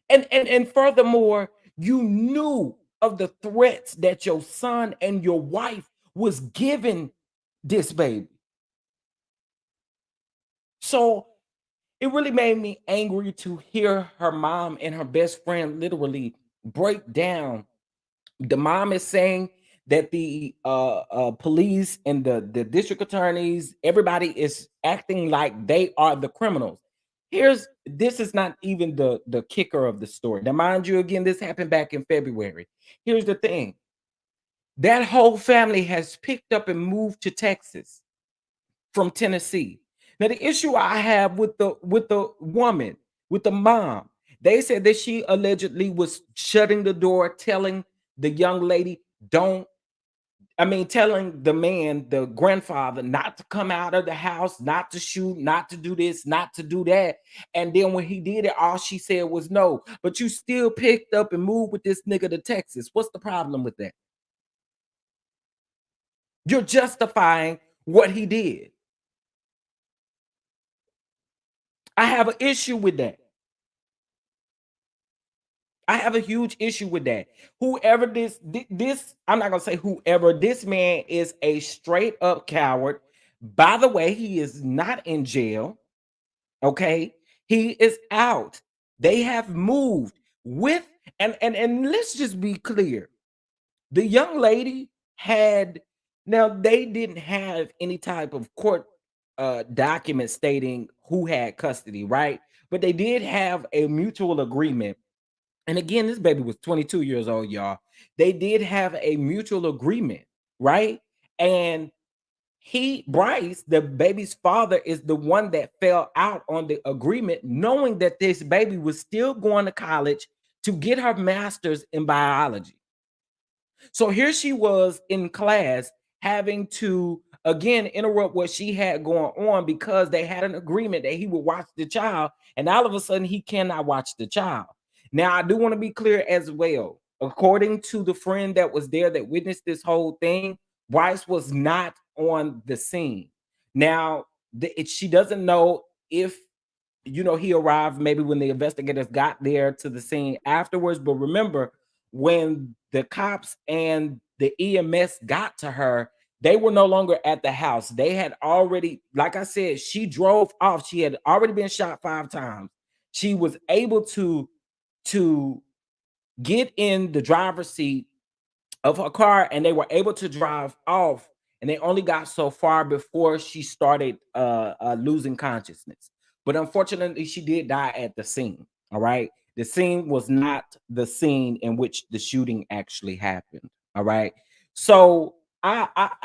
And furthermore, you knew of the threats that your son and your wife was giving this baby. So it really made me angry to hear her mom and her best friend literally break down. The mom is saying that the police and the district attorneys, everybody is acting like they are the criminals. This is not even the kicker of the story. Now, mind you, again, this happened back in February. Here's the thing: that whole family has picked up and moved to Texas from Tennessee. Now, the issue I have with the woman, with the mom, they said that she allegedly was shutting the door, telling the young lady, don't, I mean, telling the man, the grandfather, not to come out of the house, not to shoot, not to do this, not to do that. And then when he did it, all she said was no. But you still picked up and moved with this nigga to Texas. What's the problem with that? You're justifying what he did. I have an issue with that. I have a huge issue with that. Whoever this, I'm not gonna say whoever, this man is a straight up coward. By the way, he is not in jail. Okay, he is out. They have moved with, and let's just be clear. The young lady had, now they didn't have any type of court document stating who had custody, right? But they did have a mutual agreement. And again, this baby was 22 years old, y'all. They did have a mutual agreement, right? And Bryce, the baby's father, is the one that fell out on the agreement, knowing that this baby was still going to college to get her master's in biology. So here she was in class having to again interrupt what she had going on because they had an agreement that he would watch the child, and all of a sudden he cannot watch the child. Now, I do want to be clear as well. According to the friend that was there that witnessed this whole thing, Bryce was not on the scene. Now, she doesn't know if he arrived maybe when the investigators got there to the scene afterwards. But remember, when the cops and the EMS got to her, they were no longer at the house. They had already, like I said, she drove off. She had already been shot 5 times. She was able to get in the driver's seat of her car, and they were able to drive off, and they only got so far before she started losing consciousness. But unfortunately, she did die at the scene. All right, the scene was not the scene in which the shooting actually happened. All right, so I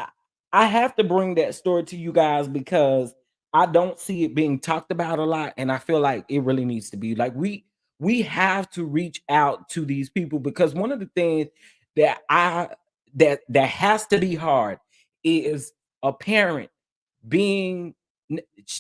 have to bring that story to you guys because I don't see it being talked about a lot, and I feel like it really needs to be. Like, we have to reach out to these people, because one of the things that that has to be hard is a parent being,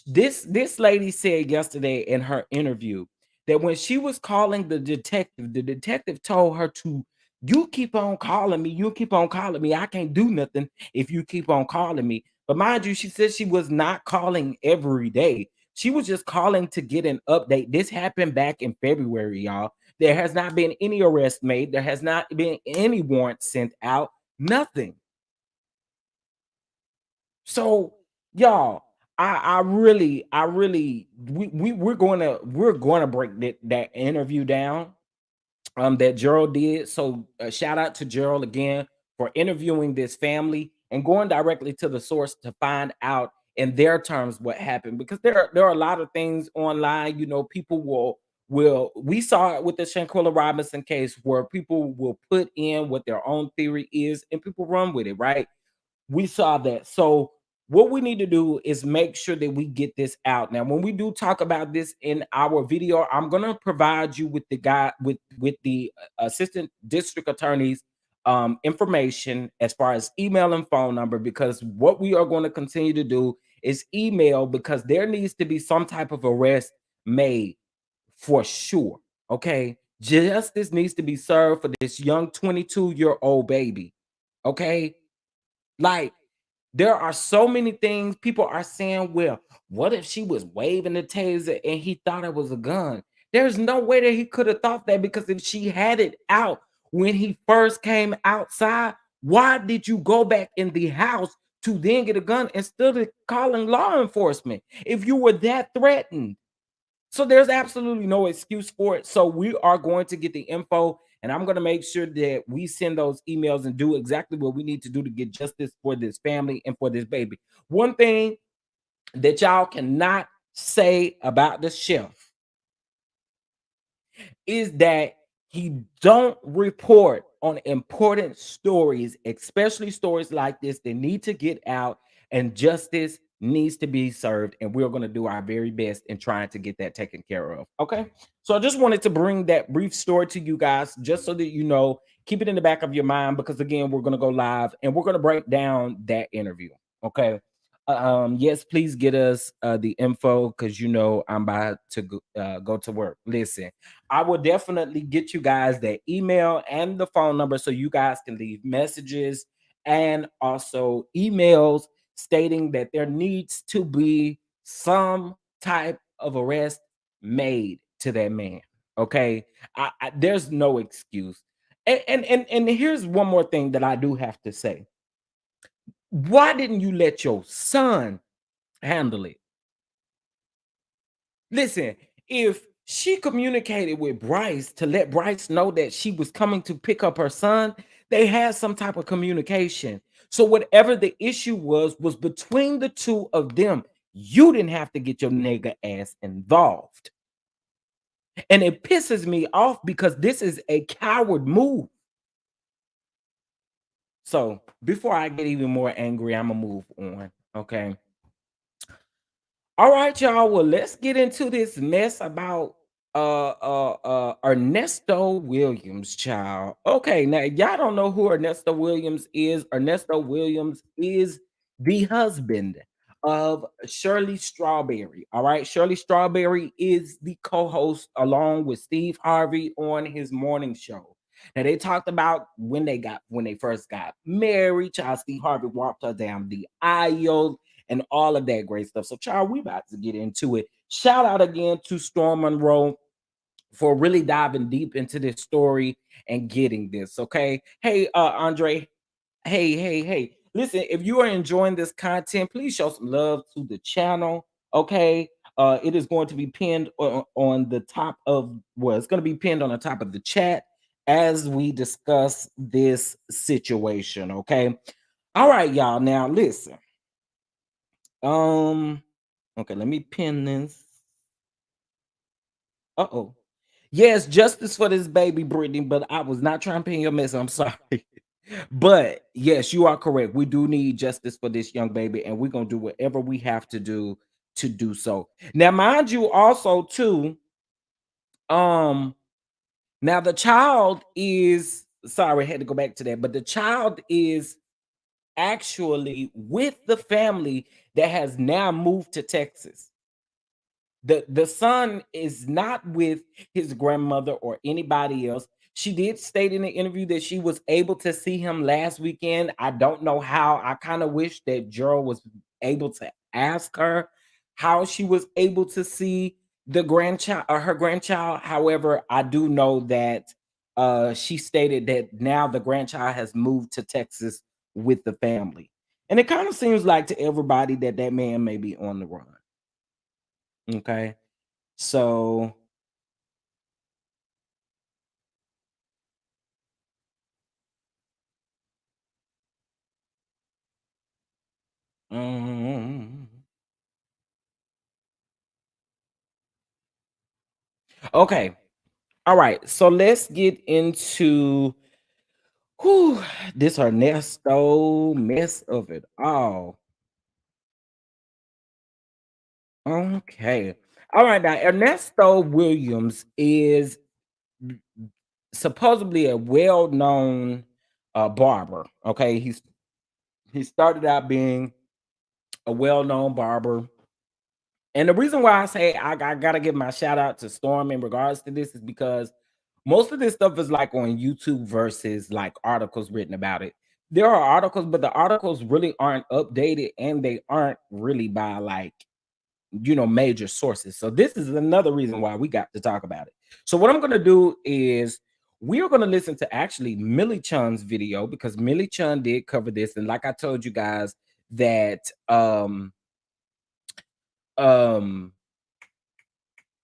this lady said yesterday in her interview that when she was calling the detective told her to, you keep on calling me, you keep on calling me, I can't do nothing if you keep on calling me. But mind you, she said she was not calling every day. She was just calling to get an update. This happened back in February, y'all. There has not been any arrest made. There has not been any warrant sent out. Nothing. So, y'all, I really, we're going to break that interview down that Gerald did. So shout out to Gerald again for interviewing this family and going directly to the source to find out in their terms what happened, because there are a lot of things online. People will we saw it with the Shanquella Robinson case, where people will put in what their own theory is and people run with it, right? We saw that. So what we need to do is make sure that we get this out. Now, when we do talk about this in our video, I'm going to provide you with the guy with the assistant district attorney's information as far as email and phone number, because what we are going to continue to do is email, because there needs to be some type of arrest made for sure. Okay, justice needs to be served for this young 22-year-old baby. Okay, like, there are so many things people are saying. Well, what if she was waving the taser and he thought it was a gun? There's no way that he could have thought that, because if she had it out when he first came outside, why did you go back in the house to then get a gun instead of calling law enforcement if you were that threatened? So there's absolutely no excuse for it. So we are going to get the info, and I'm going to make sure that we send those emails and do exactly what we need to do to get justice for this family and for this baby. One thing that y'all cannot say about the chef is that he don't report on important stories, especially stories like this that need to get out, and justice needs to be served. And we're going to do our very best in trying to get that taken care of. Okay. So I just wanted to bring that brief story to you guys, just so that you know, keep it in the back of your mind, because again, we're going to go live and we're going to break down that interview. Okay. Yes, please get us the info, because I'm about to go to work. Listen, I will definitely get you guys that email and the phone number so you guys can leave messages and also emails stating that there needs to be some type of arrest made to that man. Okay, there's no excuse. And here's one more thing that I do have to say. Why didn't you let your son handle it? Listen, if she communicated with Bryce to let Bryce know that she was coming to pick up her son, they had some type of communication. So whatever the issue was between the two of them. You didn't have to get your nigga ass involved. And it pisses me off because this is a coward move. So before I get even more angry, I'm gonna move on. Okay. All right, y'all. Well, let's get into this mess about Ernesto Williams, child. Okay, now y'all don't know who Ernesto Williams is. Ernesto Williams is the husband of Shirley Strawberry. All right, Shirley Strawberry is the co-host along with Steve Harvey on his morning show. Now they talked about when they first got married. Child, Steve Harvey walked her down the aisle and all of that great stuff. So, child, we about to get into it. Shout out again to Storm Monroe for really diving deep into this story and getting this. Okay. Hey, Andre. Hey. Listen, if you are enjoying this content, please show some love to the channel. Okay. It is going to be pinned on the top of it's going to be pinned on the top of the chat as we discuss this situation. Okay. All right, y'all. Now listen. Okay, let me pin this. Uh-oh. Yes, justice for this baby, Brittany, but I was not trying to pin your mess. I'm sorry. But yes, you are correct. We do need justice for this young baby, and we're gonna do whatever we have to do so. Now, mind you, also, too, um, now the child is sorry, I had to go back to that, but the child is actually with the family that has now moved to Texas. The son is not with his grandmother or anybody else. She did state in the interview that she was able to see him last weekend. I don't know how. I kind of wish that Gerald was able to ask her how she was able to see the grandchild or her grandchild. However, I do know that she stated that now the grandchild has moved to Texas with the family. And it kind of seems like to everybody that that man may be on the run. Okay. So, um, okay. All right. So let's get into whew, this Ernesto mess of it all. Okay. All right. Now, Ernesto Williams is supposedly a well-known barber. Okay. He started out being a well-known barber. And the reason why I say I gotta give my shout out to Storm in regards to this is because most of this stuff is like on YouTube versus like articles written about it. There are articles, but the articles really aren't updated and they aren't really by like major sources. So this is another reason why we got to talk about it. So what I'm gonna do is we are gonna listen to actually Millie Chun's video because Millie Chun did cover this, and like I told you guys that um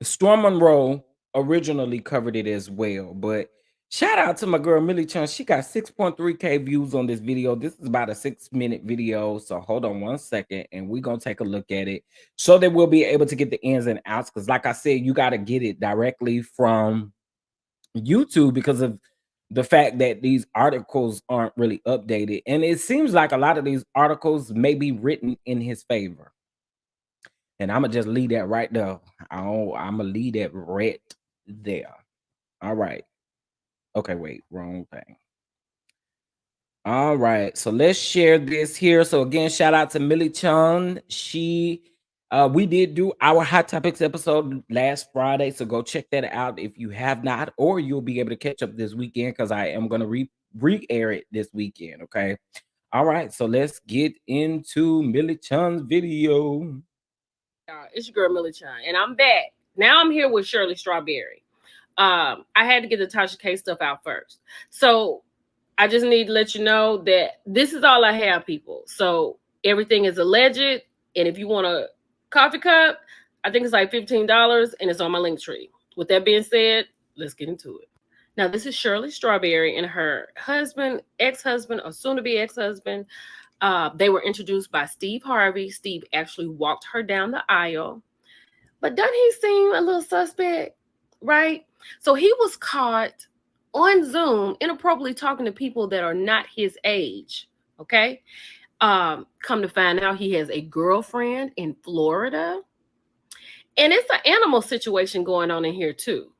Storm Monroe originally covered it as well, but shout out to my girl Millie Chun. She got 6.3K views on this video. This is about a 6-minute video. So hold on one second and we're gonna take a look at it so that we'll be able to get the ins and outs. Because like I said, you got to get it directly from YouTube because of the fact that these articles aren't really updated. And it seems like a lot of these articles may be written in his favor. And I'm gonna just leave that right there. I'm gonna leave that right there. All right. Okay, wait, wrong thing. All right, so let's share this here. So again, shout out to Millie Chung. We did do our Hot Topics episode last Friday, so go check that out if you have not, or you'll be able to catch up this weekend because I am gonna re-air it this weekend. Okay. All right, so let's get into Millie Chung's video. It's your girl Millie Chun, and I'm back. Now I'm here with Shirley Strawberry. I had to get the Tasha K stuff out first. So I just need to let you know that this is all I have, people. So everything is alleged. And if you want a coffee cup, I think it's like $15 and it's on my link tree. With that being said, let's get into it. Now, this is Shirley Strawberry and her husband, ex-husband, or soon-to-be ex-husband. They were introduced by Steve Harvey. Steve actually walked her down the aisle. But doesn't he seem a little suspect, right? So he was caught on Zoom inappropriately talking to people that are not his age, okay? Come to find out, he has a girlfriend in Florida. And it's an animal situation going on in here too.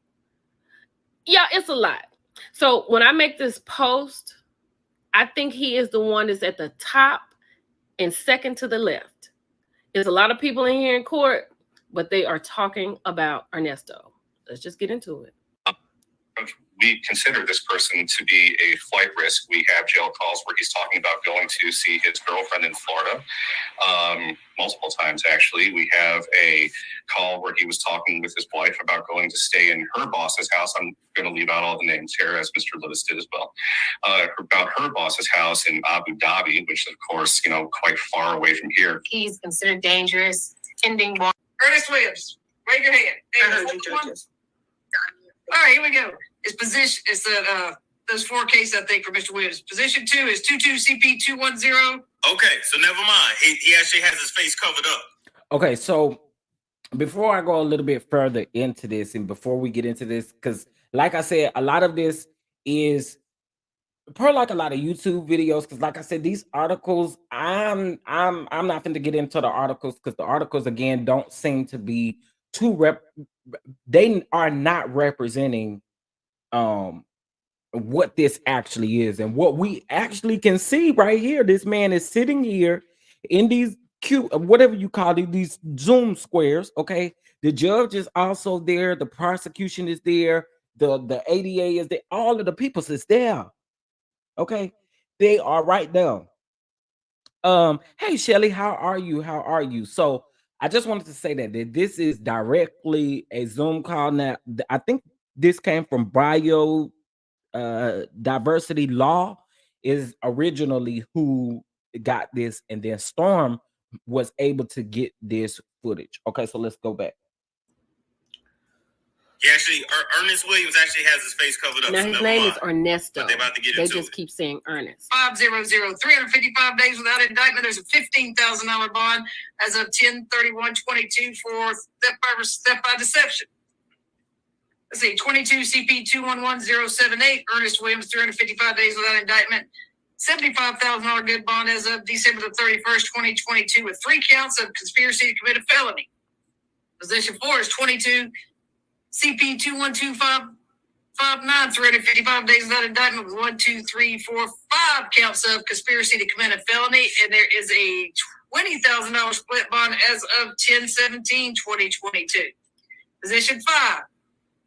Yeah, it's a lot. So when I make this post, I think he is the one that's at the top and second to the left. There's a lot of people in here in court, but they are talking about Ernesto. Let's just get into it. We consider this person to be a flight risk. We have jail calls where he's talking about going to see his girlfriend in Florida, multiple times actually. We have a call where he was talking with his wife about going to stay in her boss's house. I'm going to leave out all the names here, as Mr. Lewis did as well, about her boss's house in Abu Dhabi, which of course, quite far away from here. He's considered dangerous. Ending. Ernest Williams, wave your hand. I heard you, judges. All right, here we go. His position is those 4 cases, I think, for Mr. Williams. Position 2 is 22CP210. Okay, so never mind. He actually has his face covered up. Okay, so before I go a little bit further into this, and before we get into this, because like I said, a lot of this is per like a lot of YouTube videos. Because like I said, these articles, I'm not going to get into the articles because the articles again don't seem to be too they are not representing what this actually is, and what we actually can see right here. This man is sitting here in these cute, whatever you call it, these Zoom squares. Okay, the judge is also there, the prosecution is there, the ADA is there, all of the people is there. Okay, they are right there. Hey Shelly, how are you? So I just wanted to say that this is directly a Zoom call. Now I think this came from Bio Diversity Law is originally who got this, and then Storm was able to get this footage. Okay, so let's go back. He actually, Ernest Williams actually has his face covered up. Now his name is Ernesto. They about to get they into just it. keep saying Ernest. 500, 355 days without indictment. There's a $15,000 bond as of 10/31/22 for theft by deception. Let's see, 22CP211078. Ernest Williams, 355 days without indictment. $75,000 good bond as of December 31st, 2022, with 3 counts of conspiracy to commit a felony. Position 4 is 22CP21259. 355 days without indictment with 1, 2, 3, 4, 5 counts of conspiracy to commit a felony, and there is a $20,000 split bond as of 10/17/2022. Position 5,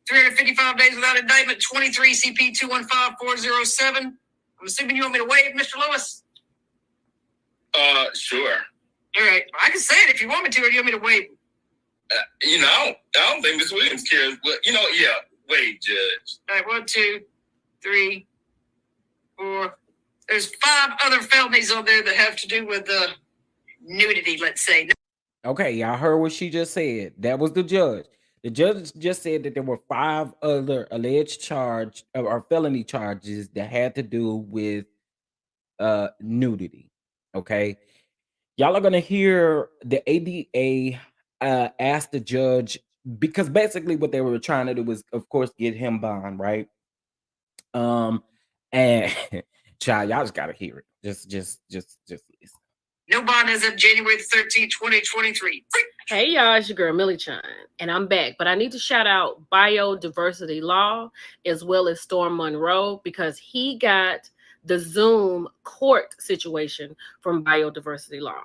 355 days without indictment, 23CP215407. I'm assuming you want me to waive, Mr. Lewis? Sure. All right, I can say it if you want me to, or do you want me to waive? I don't think Ms. Williams cares, but yeah. Wait, Judge. All right, 1, 2, 3, 4. There's 5 other felonies on there that have to do with nudity, let's say. Okay, y'all heard what she just said. That was the judge. The judge just said that there were 5 other alleged charge or felony charges that had to do with nudity. Okay, y'all are gonna hear the ADA ask the judge, because basically what they were trying to do was, of course, get him bond, right? And child, y'all just gotta hear it. Just listen. No bond as of January 13th, 2023. Hey y'all, it's your girl Millie Chine, and I'm back. But I need to shout out Biodiversity Law as well as Storm Monroe, because he got the Zoom court situation from Biodiversity Law.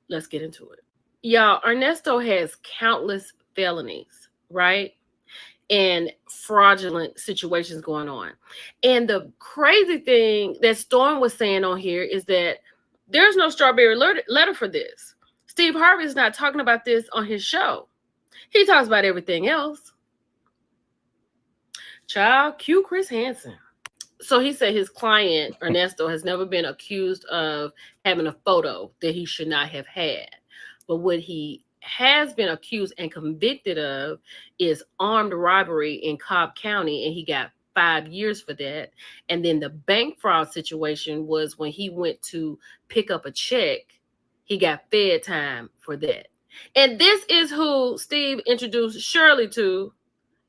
Let's get into it. Y'all, Ernesto has countless felonies, right? And fraudulent situations going on. And the crazy thing that Storm was saying on here is that there's no strawberry letter for this. Steve Harvey is not talking about this on his show. He talks about everything else. Child, cue Chris Hansen. So he said his client, Ernesto, has never been accused of having a photo that he should not have had. But what he has been accused and convicted of is armed robbery in Cobb County, and he got 5 years for that. And then the bank fraud situation was when he went to pick up a check, he got fed time for that. And this is who Steve introduced Shirley to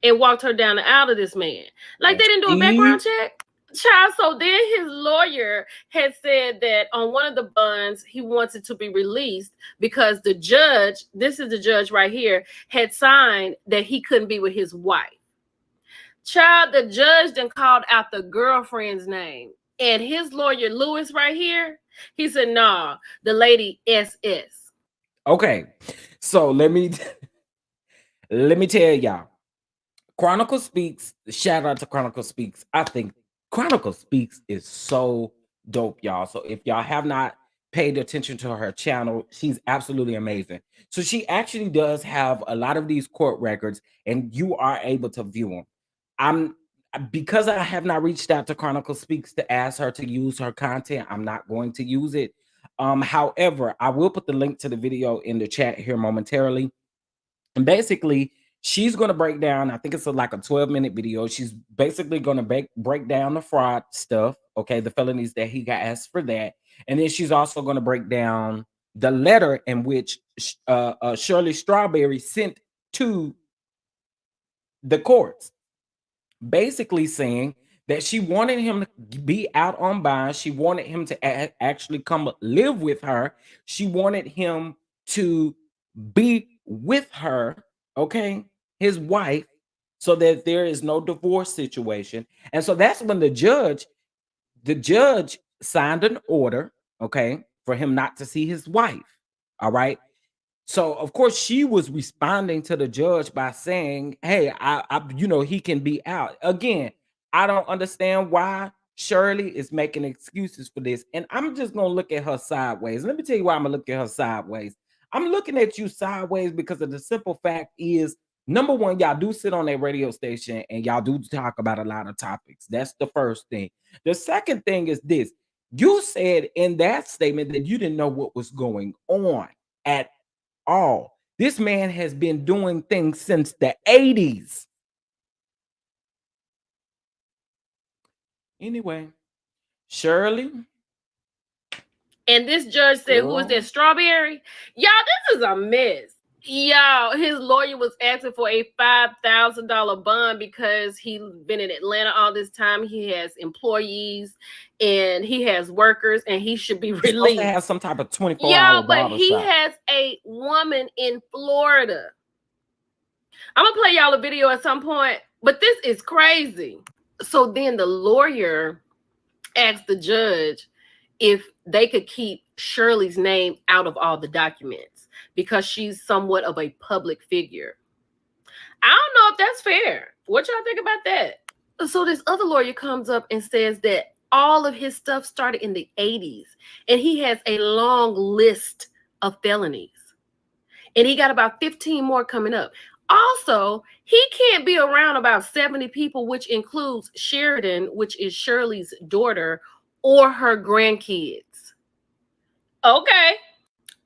and walked her down the aisle to this man. Like they didn't do a background check. Child, so then his lawyer had said that on one of the bonds, he wants it to be released because the judge, this is the judge right here, had signed that he couldn't be with his wife. Child, the judge then called out the girlfriend's name. And his lawyer, Lewis, right here, he said, nah, the lady SS. Okay, so let me tell y'all. Chronicle Speaks, shout out to Chronicle Speaks. I think Chronicle Speaks is so dope, y'all. So if y'all have not paid attention to her channel, she's absolutely amazing. So she actually does have a lot of these court records, and you are able to view them. Because I have not reached out to Chronicle Speaks to ask her to use her content, I'm not going to use it. However, I will put the link to the video in the chat here momentarily. And basically, she's going to break down, I think it's like a 12-minute video. She's basically going to break down the fraud stuff, okay, the felonies that he got asked for that. And then she's also going to break down the letter in which Shirley Strawberry sent to the courts, basically saying that she wanted him to be out on bond. She wanted him to actually come live with her. She wanted him to be with her, okay, his wife, so that there is no divorce situation. And so that's when the judge signed an order, okay, for him not to see his wife. All right. So of course she was responding to the judge by saying, hey, I he can be out. Again, I don't understand why Shirley is making excuses for this. And I'm just gonna look at her sideways. Let me tell you why I'm gonna look at her sideways. I'm looking at you sideways because of the simple fact is, number one, y'all do sit on a radio station and y'all do talk about a lot of topics. That's the first thing. The second thing is this: you said in that statement that you didn't know what was going on at all. This man has been doing things since the 80s. Anyway, Shirley. And this judge said, who is that, Strawberry? Y'all, this is a mess. Y'all, his lawyer was asking for a $5,000 bond because he's been in Atlanta all this time. He has employees and he has workers, and he should be released. He's supposed to have some type of 24-hour but he has a woman in Florida. I'm gonna play y'all a video at some point, but this is crazy. So then the lawyer asked the judge if they could keep Shirley's name out of all the documents because she's somewhat of a public figure. I don't know if that's fair. What y'all think about that? So this other lawyer comes up and says that all of his stuff started in the 80s, and he has a long list of felonies, and he got about 15 more coming up. Also, he can't be around about 70 people, which includes Sheridan, which is Shirley's daughter, or her grandkids. Okay.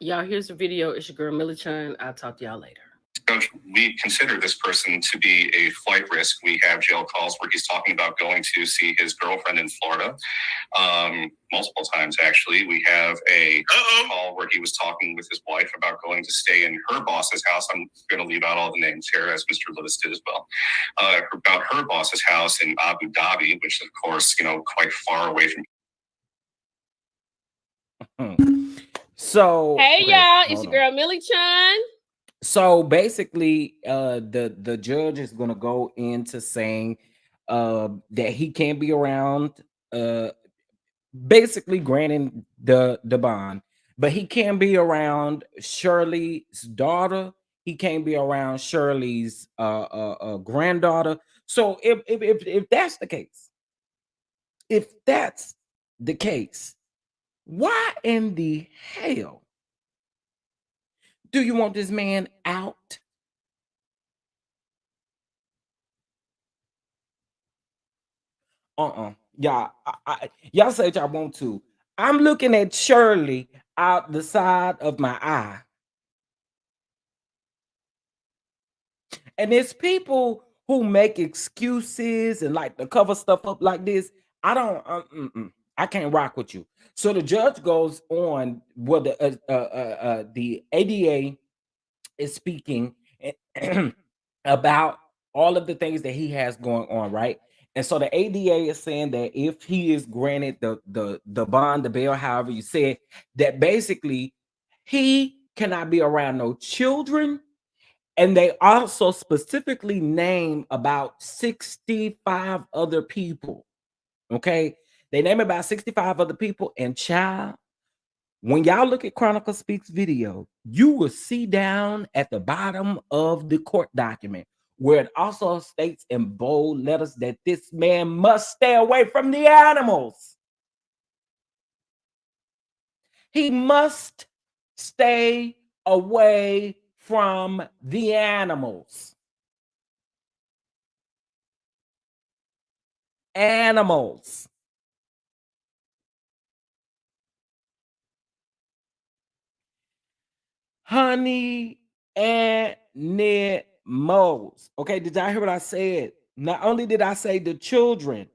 Y'all, here's the video. It's your girl, Millie Chun. I'll talk to y'all later. Coach, we consider this person to be a flight risk. We have jail calls where he's talking about going to see his girlfriend in Florida. Multiple times, actually. We have a call where he was talking with his wife about going to stay in her boss's house. I'm going to leave out all the names here, as Mr. Lewis did as well. About her boss's house in Abu Dhabi, which, of course, quite far away from. So, hey, y'all, it's your girl, Millie Chun. So basically, the judge is going to go into saying that he can't be around, basically granting the bond, but he can't be around Shirley's daughter. He can't be around Shirley's granddaughter. So if that's the case, why in the hell do you want this man out? Y'all, y'all say what y'all want to. I'm looking at Shirley out the side of my eye. And it's people who make excuses and like to cover stuff up like this. I don't, I can't rock with you. So the judge goes on. Well, the ADA is speaking about all of the things that he has going on, right? And so the ADA is saying that if he is granted the bond, the bail, however you say it, that basically he cannot be around no children. And they also specifically name about 65 other people. Okay. They name about 65 other people. And child, when y'all look at Chronicle Speaks video, you will see down at the bottom of the court document where it also states in bold letters that this man must stay away from the animals. He must stay away from the animals. Animals. Honey animals. Okay, did y'all hear what I said? Not only did I say the children,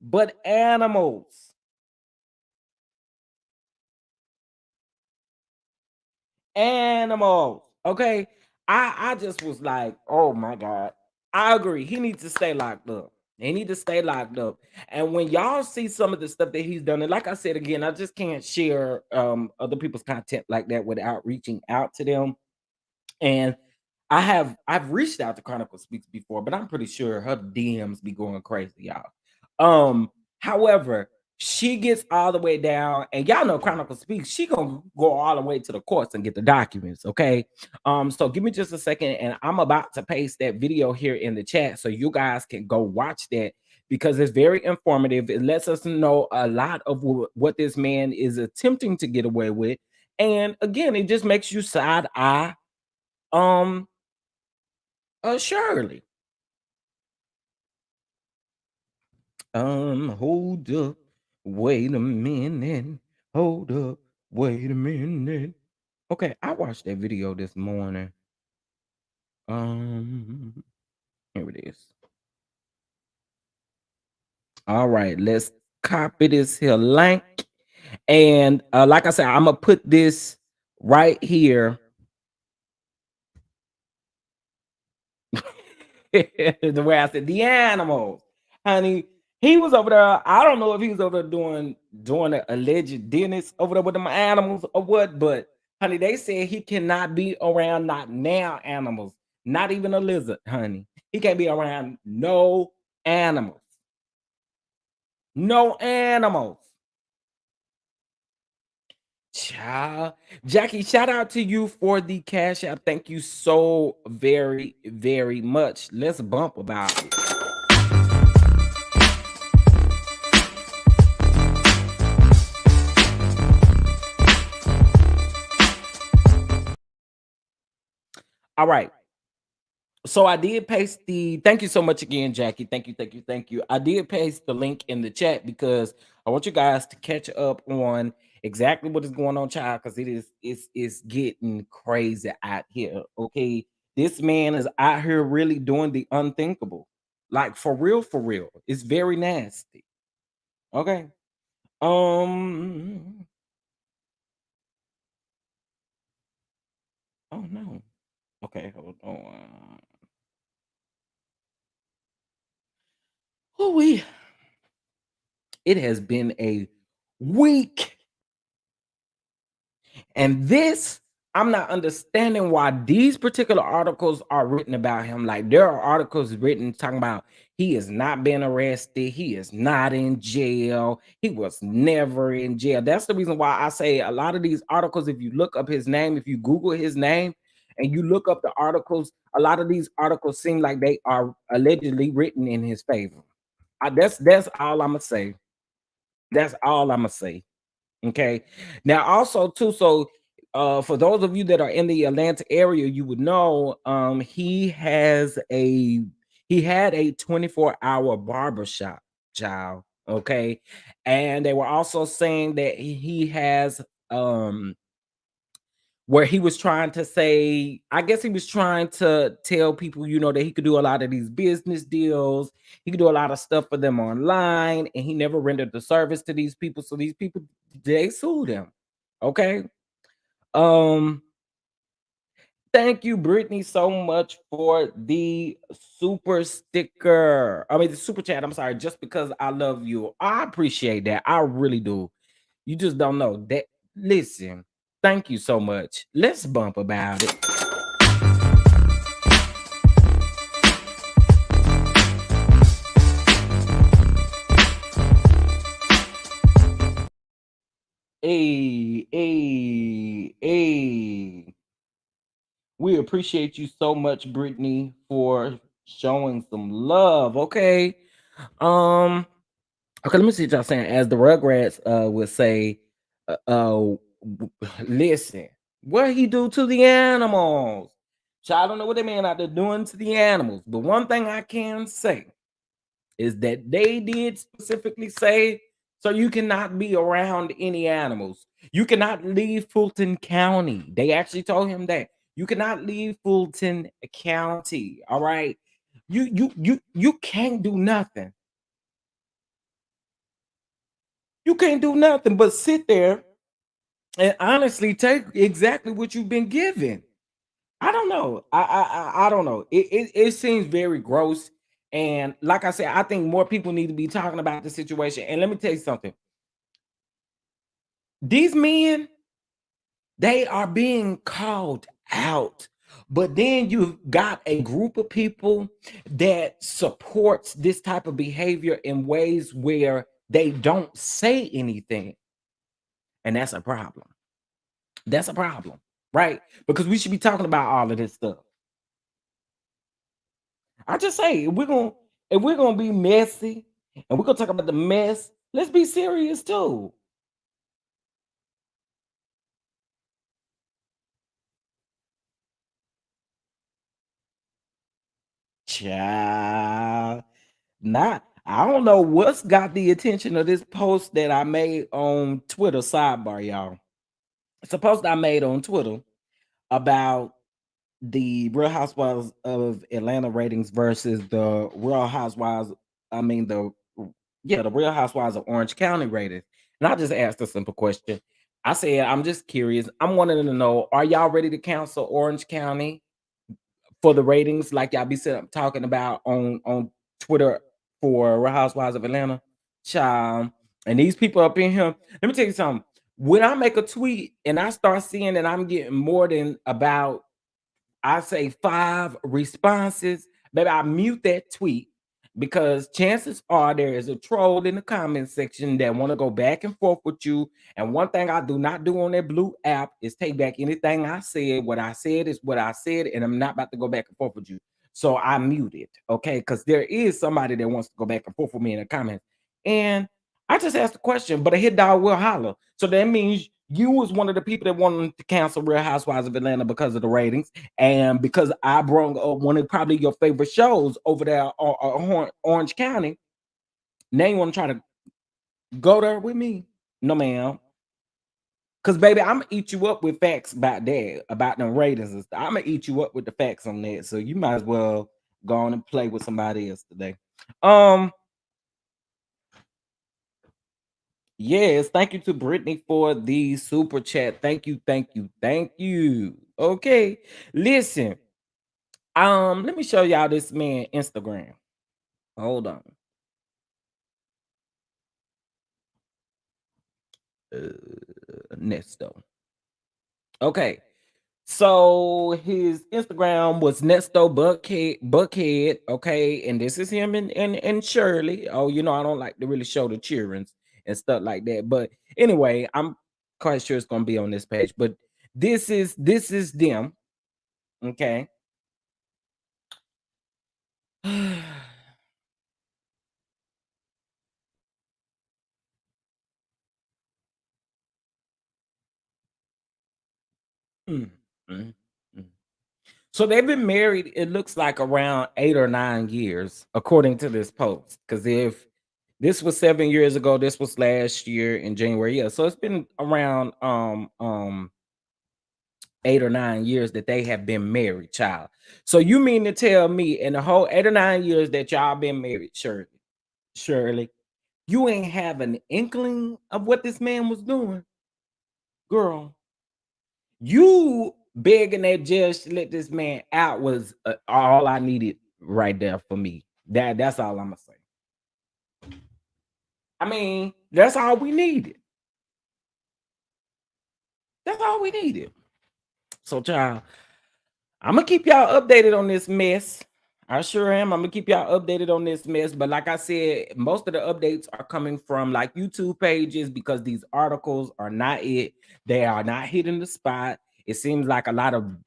but animals. Animals. Okay. I just was like, oh my God. I agree. He needs to stay locked up. They need to stay locked up. And when y'all see some of the stuff that he's done, and like I said again, I just can't share other people's content like that without reaching out to them. And I've reached out to Chronicle Speaks before, but I'm pretty sure her DMs be going crazy, y'all. However, she gets all the way down, and y'all know Chronicle Speaks, she gonna go all the way to the courts and get the documents. Okay. So give me just a second, and I'm about to paste that video here in the chat so you guys can go watch that because it's very informative. It lets us know a lot of what this man is attempting to get away with. And again, it just makes you side eye Shirley. Hold up, wait a minute. Hold up, wait a minute. Okay, I watched that video this morning. Here it is. All right, let's copy this here link. And like I said, I'm gonna put this right here. The way I said the animals, honey. He was over there. I don't know if he was over there doing an alleged dentist over there with them animals or what, but honey, they said he cannot be around not now animals, not even a lizard, honey. He can't be around no animals. No animals. Child. Jackie, shout out to you for the cash app. Thank you so very, very much. Let's bump about it. All right. So I did paste the thank you so much again, Jackie. Thank you. I did paste the link in the chat because I want you guys to catch up on exactly what is going on, child, because it's getting crazy out here. Okay. This man is out here really doing the unthinkable. Like for real, for real. It's very nasty. Okay. Oh no. Okay, hold on. Oh, it has been a week. And this, I'm not understanding why these particular articles are written about him. Like there are articles written talking about he has not been arrested. He is not in jail. He was never in jail. That's the reason why I say a lot of these articles, if you look up his name, if you Google his name and you look up the articles, a lot of these articles seem like they are allegedly written in his favor. That's all I'm gonna say. That's all I'm gonna say. Okay. Now, also too, so for those of you that are in the Atlanta area, you would know he had a 24-hour barber shop, child. Okay. And they were also saying that he has where he was trying to say, I guess he was trying to tell people, that he could do a lot of these business deals. He could do a lot of stuff for them online, and he never rendered the service to these people. So these people, they sued him. Okay. Um, Thank you, Brittany, so much for the super sticker. I mean, the super chat. I'm sorry, just because I love you. I appreciate that. I really do. You just don't know that. Listen, thank you so much. Let's bump about it. Hey, hey, hey. We appreciate you so much, Brittany, for showing some love. Okay. Um, okay, let me see what y'all saying. As the Rugrats would say, listen, what he do to the animals? So I don't know what they mean out there doing to the animals, but one thing I can say is that they did specifically say, so you cannot be around any animals. You cannot leave Fulton County. They actually told him that you cannot leave Fulton County. All right. You can't do nothing. You can't do nothing but sit there and honestly take exactly what you've been given. I don't know. I don't know. It seems very gross. And like I said, I think more people need to be talking about the situation. And let me tell you something. These men, they are being called out. But then you've got a group of people that supports this type of behavior in ways where they don't say anything. And that's a problem. That's a problem, right? Because we should be talking about all of this stuff. I just say if we're gonna be messy and we're gonna talk about the mess, let's be serious too. Child. Not I don't know what's got the attention of this post that I made on Twitter. Sidebar, y'all. It's a post I made on Twitter about the Real Housewives of Atlanta ratings versus the Real Housewives. I mean the Real Housewives of Orange County ratings. And I just asked a simple question. I said, I'm just curious. I'm wanting to know, are y'all ready to cancel Orange County for the ratings like y'all be talking about on Twitter for Real Housewives of Atlanta? Child. And these people up in here, let me tell you something. When I make a tweet and I start seeing that I'm getting more than about I say 5 responses, baby, I mute that tweet because chances are there is a troll in the comment section that want to go back and forth with you. And one thing I do not do on that blue app is take back anything I said. What I said is what I said, and I'm not about to go back and forth with you. So I mute it, okay? Because there is somebody that wants to go back and forth with me in the comments. And I just asked the question, but a hit dog will holler. So that means you was one of the people that wanted to cancel Real Housewives of Atlanta because of the ratings. And because I brought up one of probably your favorite shows over there on Orange County, now you want to try to go there with me? No, ma'am. Because, baby, I'm going to eat you up with facts about that, about them ratings and stuff. I'm going to eat you up with the facts on that. So you might as well go on and play with somebody else today. Yes, thank you to Brittany for the super chat. Thank you, thank you, thank you. Okay, listen. Let me show y'all this man Instagram. Hold on. Nesto. Okay. So his Instagram was Nesto Buckhead. Okay, and this is him and Shirley. Oh, I don't like to really show the children's and stuff like that. But anyway, I'm quite sure it's gonna be on this page. But this is them. Okay. Mm, mm, mm. So they've been married, it looks like around 8 or 9 years, according to this post. Because if This was 7 years ago. This was last year in January. Yeah, so it's been around 8 or 9 years that they have been married, child. So you mean to tell me in the whole 8 or 9 years that y'all been married, Shirley, you ain't have an inkling of what this man was doing? Girl, you begging that judge to let this man out was all I needed right there for me. That's all I'm gonna say. I mean, that's all we needed. That's all we needed. So, child, I'm gonna keep y'all updated on this mess. I sure am. I'm gonna keep y'all updated on this mess. But like I said, most of the updates are coming from like YouTube pages because these articles are not it. They are not hitting the spot. It seems like a lot of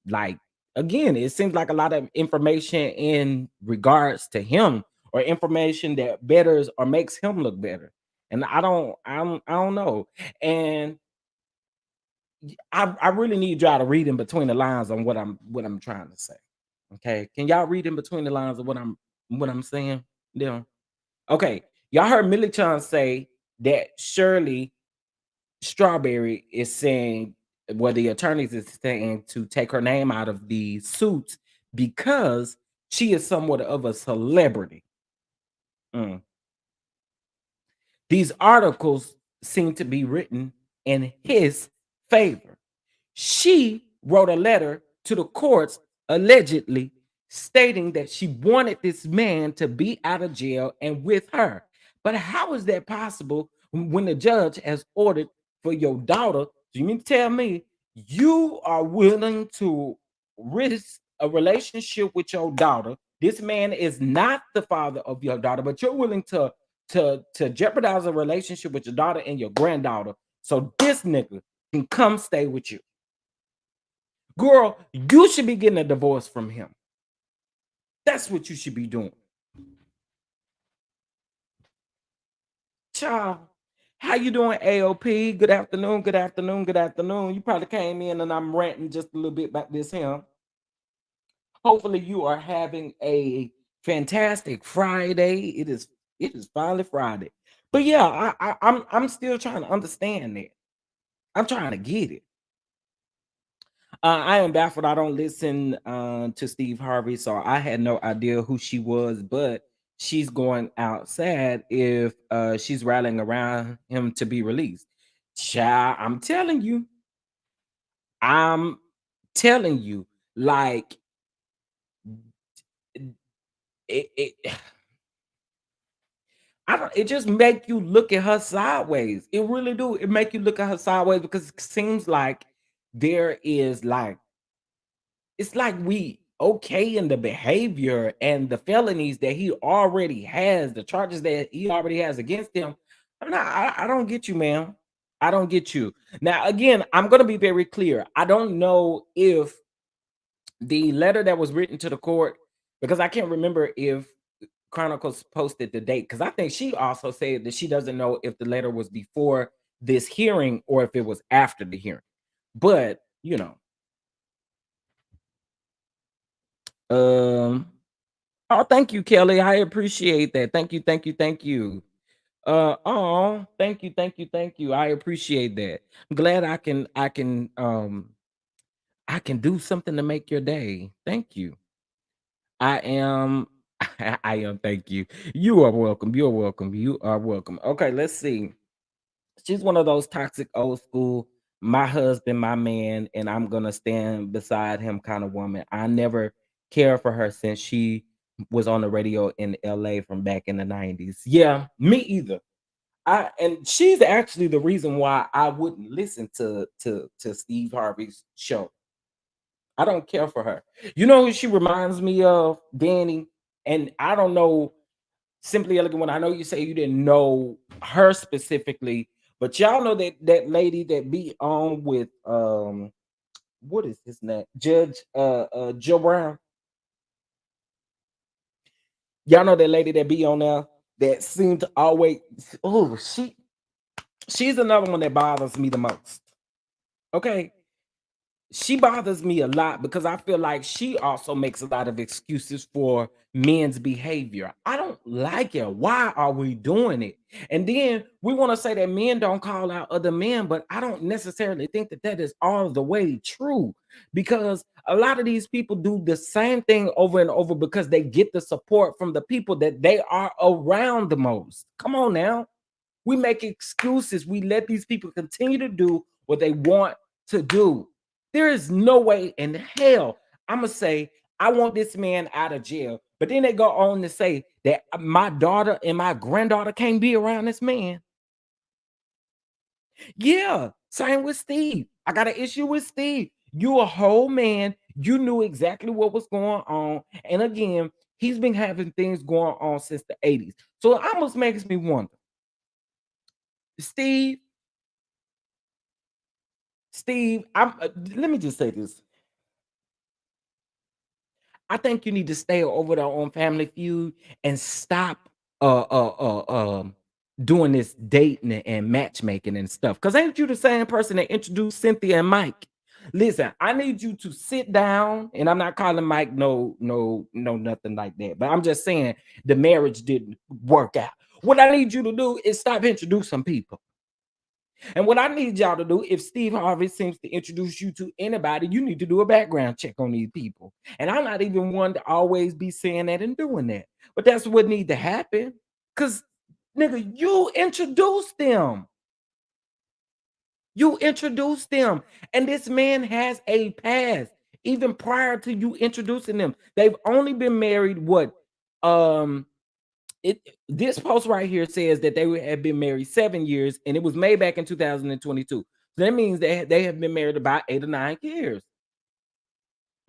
like again, it seems like a lot of information in regards to him or information that betters or makes him look better. And I don't know. And I really need y'all to read in between the lines on what I'm trying to say. Okay, can y'all read in between the lines of what I'm saying? Yeah. Okay, y'all heard Millie Chan say that Shirley Strawberry is saying, well, the attorneys is saying to take her name out of the suits because she is somewhat of a celebrity. Mm. These articles seem to be written in his favor. She wrote a letter to the courts allegedly stating that she wanted this man to be out of jail and with her. But how is that possible when the judge has ordered for your daughter? Do you mean to tell me you are willing to risk a relationship with your daughter? This man is not the father of your daughter, but you're willing to jeopardize a relationship with your daughter and your granddaughter so this nigga can come stay with you. Girl, you should be getting a divorce from him. That's what you should be doing. Child, how you doing, AOP? Good afternoon, good afternoon, good afternoon. You probably came in and I'm ranting just a little bit about this him. Hopefully you are having a fantastic Friday. It is finally Friday. But yeah, I'm still trying to understand that. I'm trying to get it. I am baffled. I don't listen to Steve Harvey, so I had no idea who she was, but she's going out sad if she's rallying around him to be released. Child, I'm telling you, like it I don't it just make you look at her sideways. It really do. It make you look at her sideways because it seems like there is like it's like we okay in the behavior and the felonies that he already has, the charges that he already has against him. I don't get you, man. I don't get you. Now, again, I'm gonna be very clear. I don't know if the letter that was written to the court, because I can't remember if Chronicles posted the date, because I think she also said that she doesn't know if the letter was before this hearing or if it was after the hearing. But you know, oh, thank you, Kelly. I appreciate that. Thank you, thank you, thank you. Oh, thank you, thank you, thank you. I appreciate that. I'm glad I can do something to make your day. Thank you. I am I am, thank you. You are welcome. You're welcome. You are welcome. Okay, let's see. She's one of those toxic old school, my husband, my man, and I'm gonna stand beside him kind of woman. I never cared for her since she was on the radio in LA from back in the 90s. Yeah, me either. And she's actually the reason why I wouldn't listen to Steve Harvey's show. I don't care for her. You know who she reminds me of? Danny. And I don't know Simply Elegant when I know you say you didn't know her specifically, but y'all know that lady that be on with what is his name? Judge Joe Brown. Y'all know that lady that be on there that seemed to always she's another one that bothers me the most. Okay. she bothers me a lot because I feel like she also makes a lot of excuses for men's behavior. I don't like it. Why are we doing it? And then we want to say that men don't call out other men, but I don't necessarily think that that is all the way true, because a lot of these people do the same thing over and over because they get the support from the people that they are around the most. Come on now. We make excuses. We let these people continue to do what they want to do. There is no way in hell I'm going to say, I want this man out of jail. But then they go on to say that my daughter and my granddaughter can't be around this man. Yeah, same with Steve. I got an issue with Steve. You a whole man. You knew exactly what was going on. And again, he's been having things going on since the 80s. So it almost makes me wonder, Steve, let me just say this. I think you need to stay over there on Family Feud and stop doing this dating and matchmaking and stuff. Cause ain't you the same person that introduced Cynthia and Mike? Listen, I need you to sit down, and I'm not calling Mike no, nothing like that. But I'm just saying the marriage didn't work out. What I need you to do is stop introducing people. And what I need y'all to do, if Steve Harvey seems to introduce you to anybody, you need to do a background check on these people. And I'm not even one to always be saying that and doing that. But that's what needs to happen. Because, nigga, you introduced them. You introduced them. And this man has a past. Even prior to you introducing them. They've only been married, what? This post right here says that they have been married 7 years, and it was made back in 2022. So that means they have been married about 8 or 9 years.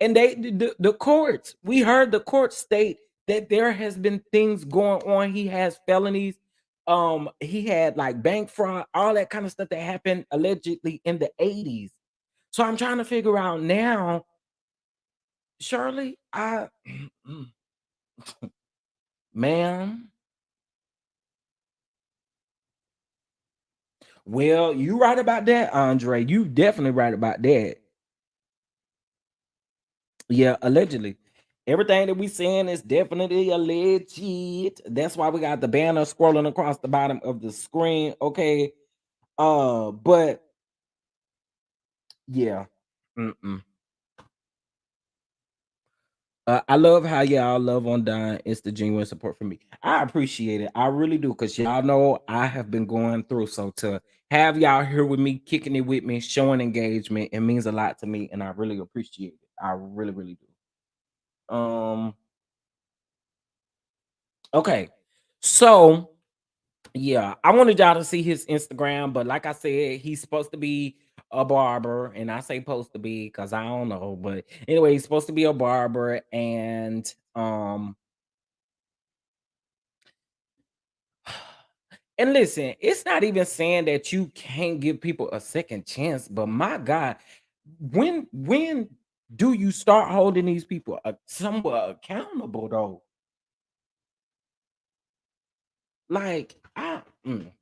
And the courts, we heard the court state that there has been things going on. He has felonies. He had like bank fraud, all that kind of stuff that happened allegedly in the 80s. So I'm trying to figure out now, Shirley, ma'am. Well, you right about that, Andre. You definitely right about that. Yeah, allegedly. Everything that we saying is definitely alleged. That's why we got the banner scrolling across the bottom of the screen. Okay. But yeah. I love how y'all love on Don. It's the genuine support for me. I appreciate it. I really do, because y'all know I have been going through. So to have y'all here with me, kicking it with me, showing engagement, it means a lot to me, and I really appreciate it. I really, really do. Okay. So yeah, I wanted y'all to see his Instagram, but like I said, he's supposed to be a barber, and I say supposed to be because I don't know, but anyway, he's supposed to be a barber, and and listen, it's not even saying that you can't give people a second chance, but my God, when do you start holding these people somewhat accountable though? Like I don't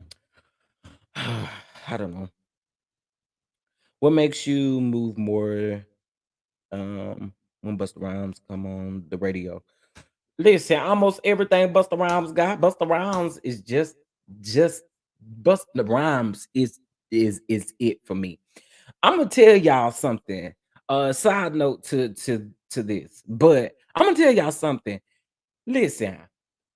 know. What makes you move more when Busta Rhymes come on the radio? Listen, almost everything Busta Rhymes got. Busta Rhymes is just Busta Rhymes is it for me. I'm gonna tell y'all something. Side note to this, but I'm gonna tell y'all something. Listen,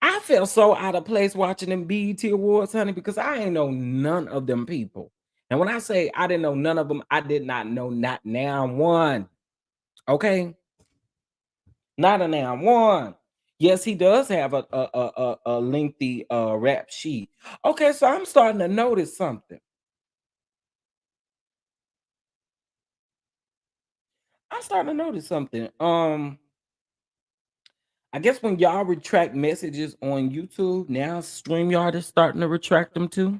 I felt so out of place watching them BET Awards, honey, because I ain't know none of them people. And when I say I didn't know none of them, I did not know not now one. Okay, not a now one. Yes, he does have a lengthy rap sheet. Okay, so I'm starting to notice something. I'm starting to notice something. I guess when y'all retract messages on YouTube, now StreamYard is starting to retract them too.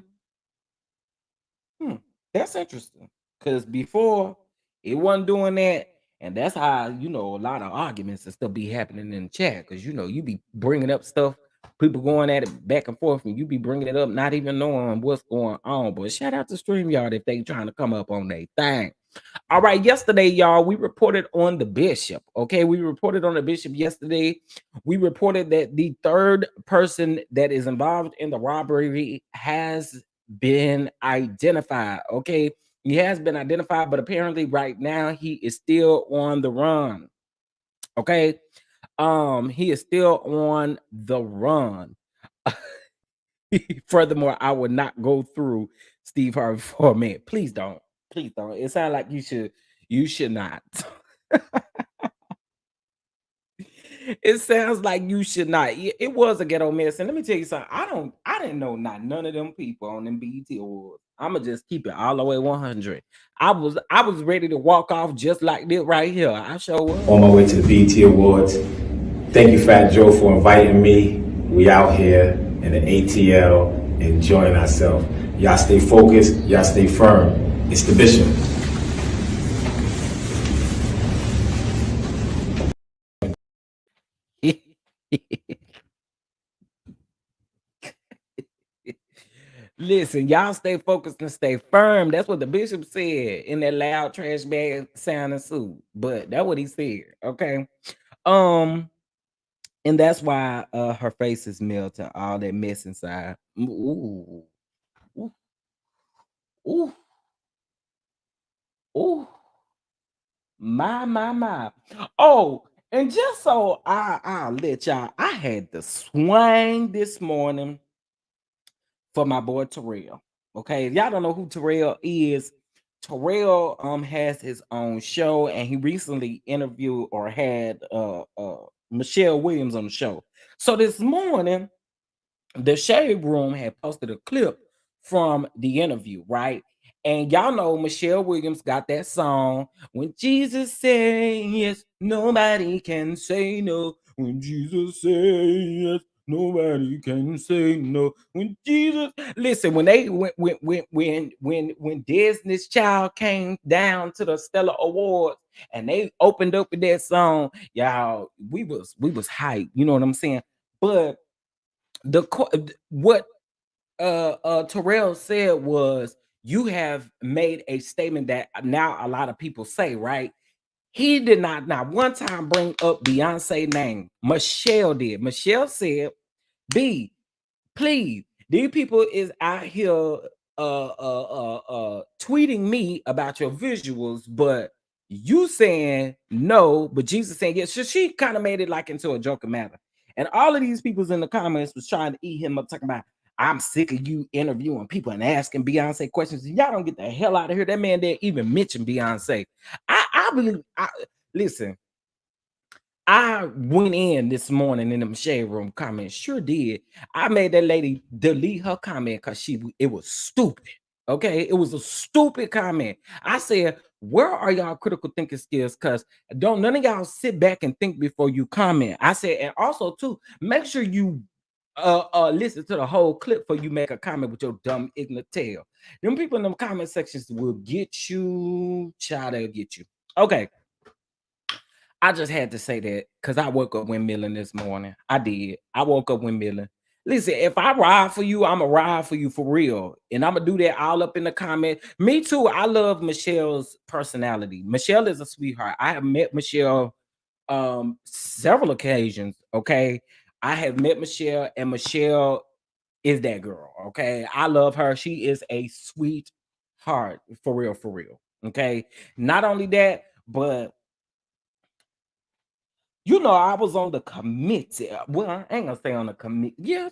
That's interesting. Because before it wasn't doing that. And that's how, a lot of arguments and stuff be happening in the chat. Because, you be bringing up stuff, people going at it back and forth, and you be bringing it up, not even knowing what's going on. But shout out to StreamYard if they trying to come up on their thing. All right, yesterday, y'all, we reported on the bishop. Okay, we reported on the bishop yesterday. We reported that the third person that is involved in the robbery has been identified. Okay, he has been identified, but apparently, right now, he is still on the run. Okay, he is still on the run. Furthermore, I would not go through Steve Harvey for a minute. Please don't. Please don't. It sounds like you should. You should not. It sounds like you should not. It was a ghetto mess. And let me tell you something. I didn't know not none of them people on them BET awards. I'ma just keep it all the way 100. I was ready to walk off just like this right here. I sure was. On my way to the BET Awards. Thank you, Fat Joe, for inviting me. We out here in the ATL enjoying ourselves. Y'all stay focused. Y'all stay firm. It's the Bishop. Listen, y'all stay focused and stay firm. That's what the bishop said in that loud trash bag sounding suit. But that's what he said. Okay. Um, and that's why her face is melting, all that mess inside. Ooh, ooh, ooh, ooh. My. Oh, and just so I'll let y'all, I had the swing this morning for my boy Terrell. Okay, if y'all don't know who Terrell is, Terrell has his own show, and he recently interviewed or had Michelle Williams on the show. So this morning, the Shade Room had posted a clip from the interview, right? And y'all know Michelle Williams got that song, When Jesus Says Yes, Nobody Can Say No. When Jesus says yes, nobody can say no. When Jesus, listen, when they when Disney's Child came down to the Stellar Awards and they opened up with that song, y'all, we was hyped, you know what I'm saying? But what Terrell said was, you have made a statement that now a lot of people say, right? He did not one time bring up Beyonce name. Michelle did. Michelle said, B, please, these people is out here tweeting me about your visuals, but you saying no, but Jesus saying yes. So she kind of made it like into a joking matter. And all of these people's in the comments was trying to eat him up, talking about, I'm sick of you interviewing people and asking Beyonce questions. Y'all don't get the hell out of here. That man didn't even mention Beyonce. I believe, listen, I went in this morning in the Shade Room comments, sure did. I made that lady delete her comment because it was stupid. Okay, it was a stupid comment. I said, where are y'all critical thinking skills? Because don't none of y'all sit back and think before you comment. I said, and also too, make sure you listen to the whole clip before you make a comment with your dumb ignorant tail. Them people in them comment sections will get you, child, they'll get you. Okay. I just had to say that because I woke up windmilling this morning. I did. I woke up windmilling. Listen, if I ride for you, I'm a ride for you for real. And I'm going to do that all up in the comment. Me too. I love Michelle's personality. Michelle is a sweetheart. I have met Michelle several occasions. Okay. I have met Michelle, and Michelle is that girl. Okay. I love her. She is a sweetheart for real, for real. Okay. Not only that, but you know, I was on the committee. Well, I ain't gonna say on the committee. Yeah,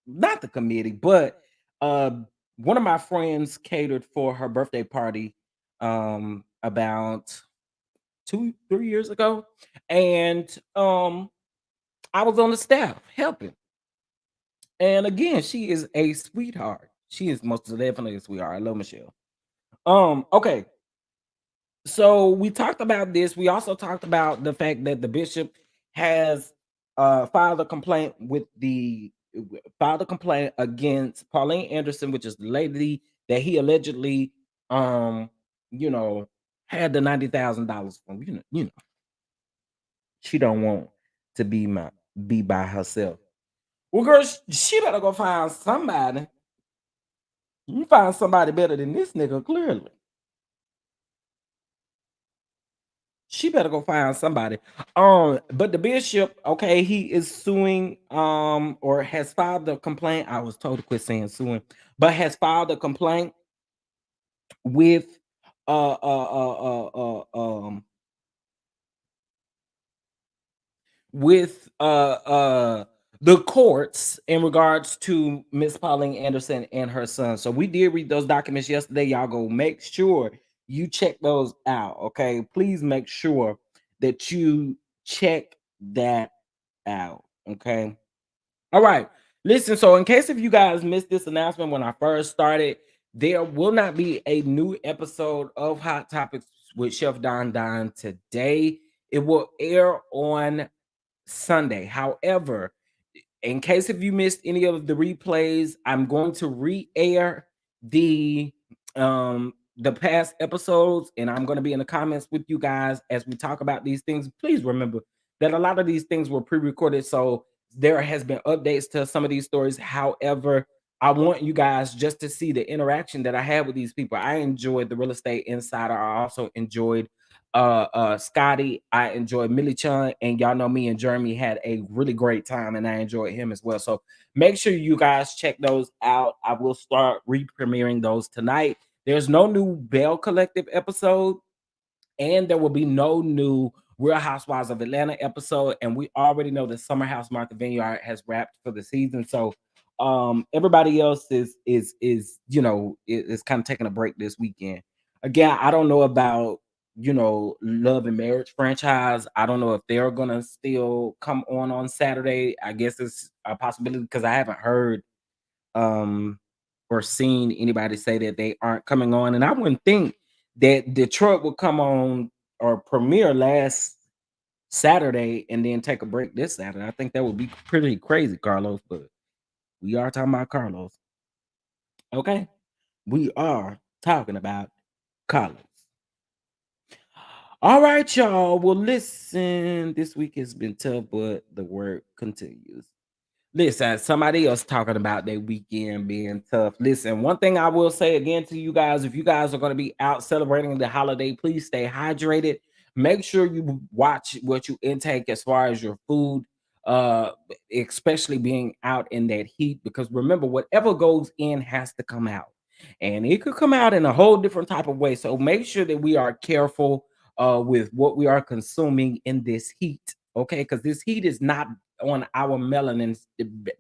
not the committee, but one of my friends catered for her birthday party about 2-3 years ago. And I was on the staff helping. And again, she is a sweetheart. She is most definitely a sweetheart. I love Michelle. Okay. So we talked about this. We also talked about the fact that the bishop has filed a complaint against Pauline Anderson, which is the lady that he allegedly you know, had the $90,000 from. You know, she don't want to be by herself. Well, girl, she better go find somebody. You find somebody better than this nigga, clearly. She better go find somebody. But the bishop, okay, he is suing, or has filed a complaint. I was told to quit saying suing, but has filed a complaint with uh uh uh uh, uh um with the courts in regards to Miss Pauline Anderson and her son. So we did read those documents yesterday. Y'all go make sure you check those out. Okay. Please make sure that you check that out. Okay. All right. Listen, so in case if you guys missed this announcement when I first started, there will not be a new episode of Hot Topics with Chef Don Don today. It will air on Sunday. However, in case if you missed any of the replays, I'm going to re-air the past episodes, and I'm going to be in the comments with you guys as we talk about these things. Please remember that a lot of these things were pre-recorded, so there has been updates to some of these stories. However, I want you guys just to see the interaction that I had with these people. I enjoyed the Real Estate Insider. I also enjoyed Scotty. I enjoyed Millie Chun, and y'all know me and Jeremy had a really great time, and I enjoyed him as well. So make sure you guys check those out. I will start re-premiering those tonight. There's no new Bell Collective episode, and there will be no new Real Housewives of Atlanta episode. And we already know that Summer House Martha Vineyard has wrapped for the season. So everybody else is you know, is kind of taking a break this weekend. Again, I don't know about, you know, Love and Marriage franchise. I don't know if they're gonna still come on Saturday. I guess it's a possibility because I haven't heard or seen anybody say that they aren't coming on. And I wouldn't think that Detroit would come on or premiere last Saturday and then take a break this Saturday. I think that would be pretty crazy, Carlos. But we are talking about Carlos. Okay. We are talking about Carlos. All right, y'all. Well, listen, this week has been tough, but the work continues. Listen, somebody else talking about their weekend being tough. Listen, one thing I will say again to you guys, if you guys are going to be out celebrating the holiday, please stay hydrated. Make sure you watch what you intake as far as your food, uh, especially being out in that heat, because remember, whatever goes in has to come out. And it could come out in a whole different type of way. So make sure that we are careful with what we are consuming in this heat. Okay, because this heat is not on our melanin,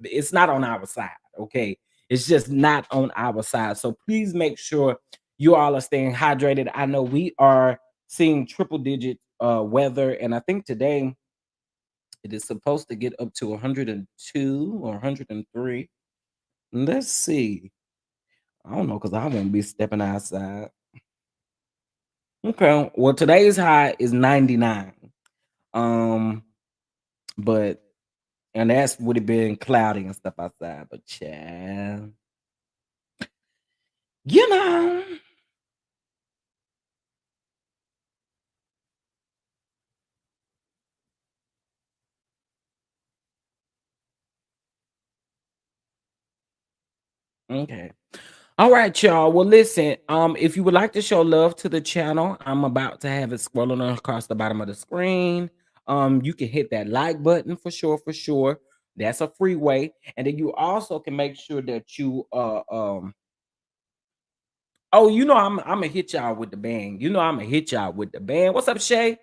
it's not on our side. Okay, it's just not on our side. So please make sure you all are staying hydrated. I know we are seeing triple digit weather, and I think today it is supposed to get up to 102 or 103. Let's see. I don't know, because I won't be stepping outside. Okay, well, today's high is 99. But and that's would have been cloudy and stuff outside. But child, you know. Okay. All right, y'all. Well, listen. If you would like to show love to the channel, I'm about to have it scrolling across the bottom of the screen. You can hit that like button for sure, for sure. That's a free way. And then you also can make sure that you oh, you know, I'm gonna hit y'all with the band. You know, I'm gonna hit y'all with the band. What's up, Shay?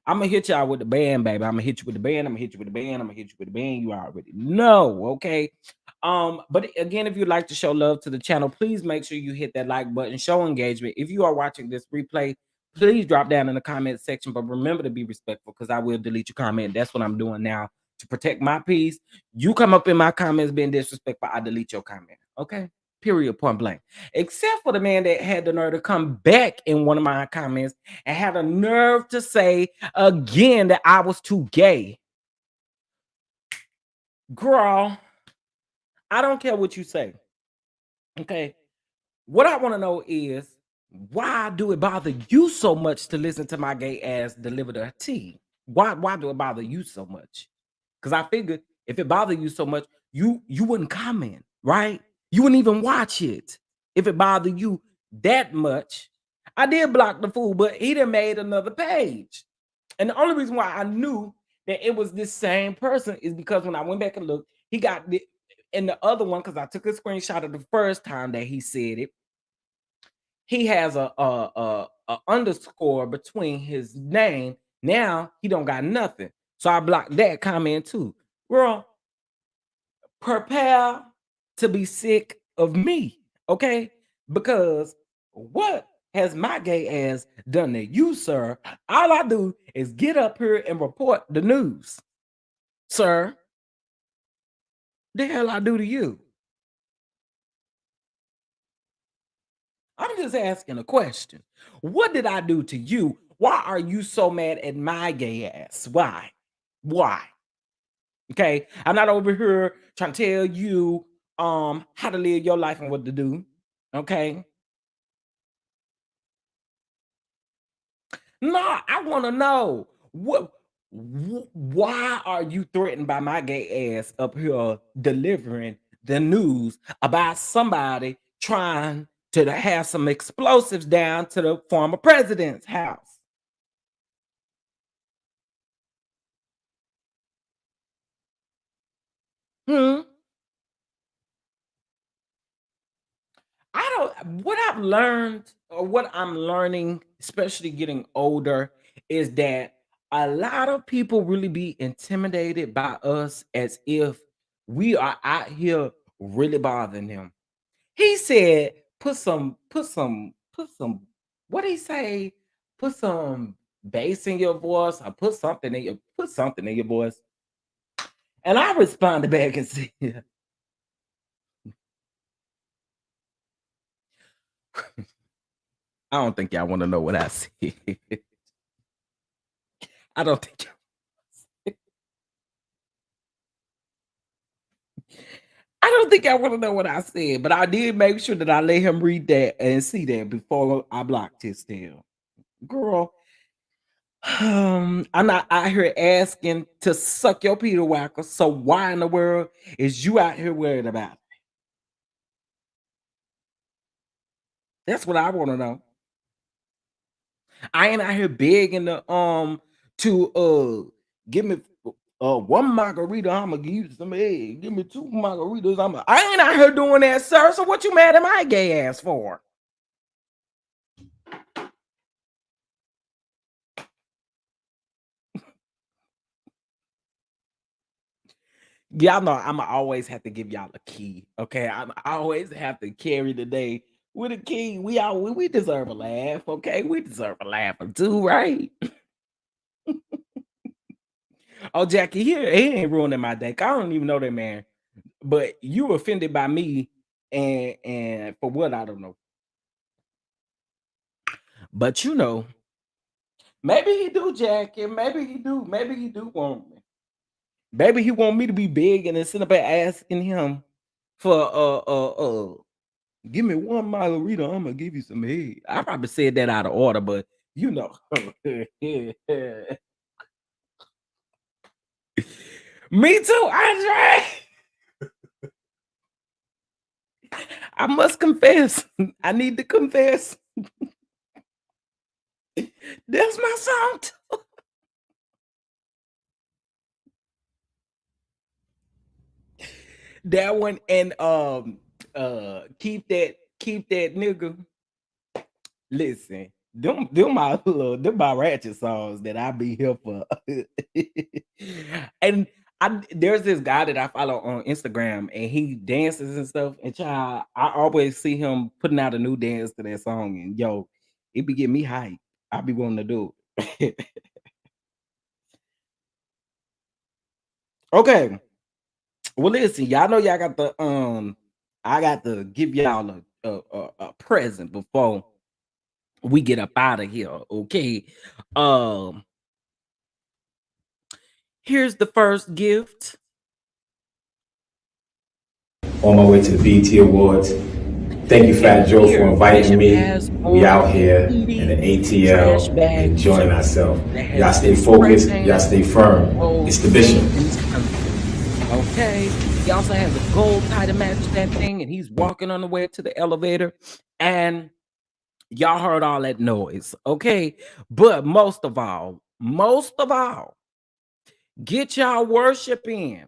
I'm gonna hit y'all with the band, baby. I'm gonna hit you with the band. I'm gonna hit you with the band. I'm gonna hit you with the band. You already know, okay? But again, if you'd like to show love to the channel, please make sure you hit that like button, show engagement. If you are watching this replay, please drop down in the comment section. But remember to be respectful, because I will delete your comment. That's what I'm doing now to protect my peace. You come up in my comments being disrespectful, I delete your comment. Okay. Period, point blank. Except for the man that had the nerve to come back in one of my comments and had a nerve to say again that I was too gay. Girl, I don't care what you say. Okay. What I want to know is, why do it bother you so much to listen to my gay ass deliver the tea? Why do it bother you so much? Because I figured if it bothered you so much, you wouldn't comment, right? You wouldn't even watch it if it bothered you that much. I did block the fool, but he done made another page. And the only reason why I knew that it was this same person is because when I went back and looked, he got the in the other one, because I took a screenshot of the first time that he said it. He has a underscore between his name. Now he don't got nothing. So I blocked that comment too. Girl, prepare to be sick of me, okay? Because what has my gay ass done to you, sir? All I do is get up here and report the news. Sir, the hell I do to you? I'm just asking a question. What did I do to you? Why are you so mad at my gay ass? Why? Why? Okay, I'm not over here trying to tell you how to live your life and what to do. Okay. No, I want to know why are you threatened by my gay ass up here delivering the news about somebody trying to have some explosives down to the former president's house? Hmm. What I've learned, or what I'm learning, especially getting older, is that a lot of people really be intimidated by us as if we are out here really bothering them. He said, what did he say? Put some bass in your voice, or put something in your voice. And I responded back and said, I don't think y'all want to know what I said. I don't think I don't think I want to know what I said, but I did make sure that I let him read that and see that before I blocked his tail. Girl, I'm not out here asking to suck your Peter Whacker. So why in the world is you out here worried about it? That's what I want to know. I ain't out here begging to give me one margarita, I'ma give you some egg. Give me two margaritas, I ain't out here doing that, sir. So what you mad at my gay ass for? Y'all know I'ma always have to give y'all a key. Okay. I always have to carry the day with a key. We deserve a laugh. Okay. We deserve a laugh or two, right? Oh, Jackie, he ain't ruining my day. I don't even know that man. But you offended by me, and for what, I don't know. But you know, maybe he do, Jackie. Maybe he do. Maybe he do want me. Maybe he want me to be big and then sit up there asking him for give me one margarita, I'm gonna give you some head. I probably said that out of order, but you know. Me too, Andre. I must confess. I need to confess. That's my song too. That one, and keep that nigga. Listen, them my ratchet songs that I be here for. And there's this guy that I follow on Instagram, and he dances and stuff. And child, I always see him putting out a new dance to that song, and yo, it be getting me hype. I be wanting to do it. Okay. Well, listen, y'all know y'all got the I got to give y'all a present before we get up out of here. Okay. Um, here's the first gift. On my way to the BET Awards. Thank you, Fat Joe, for inviting me. We out here in the ATL enjoying ourselves. Y'all stay focused. Y'all stay firm. It's the Bishop. Okay. He also has a gold tie to match that thing, and he's walking on the way to the elevator. And y'all heard all that noise. Okay. But most of all, most of all, get y'all worship in.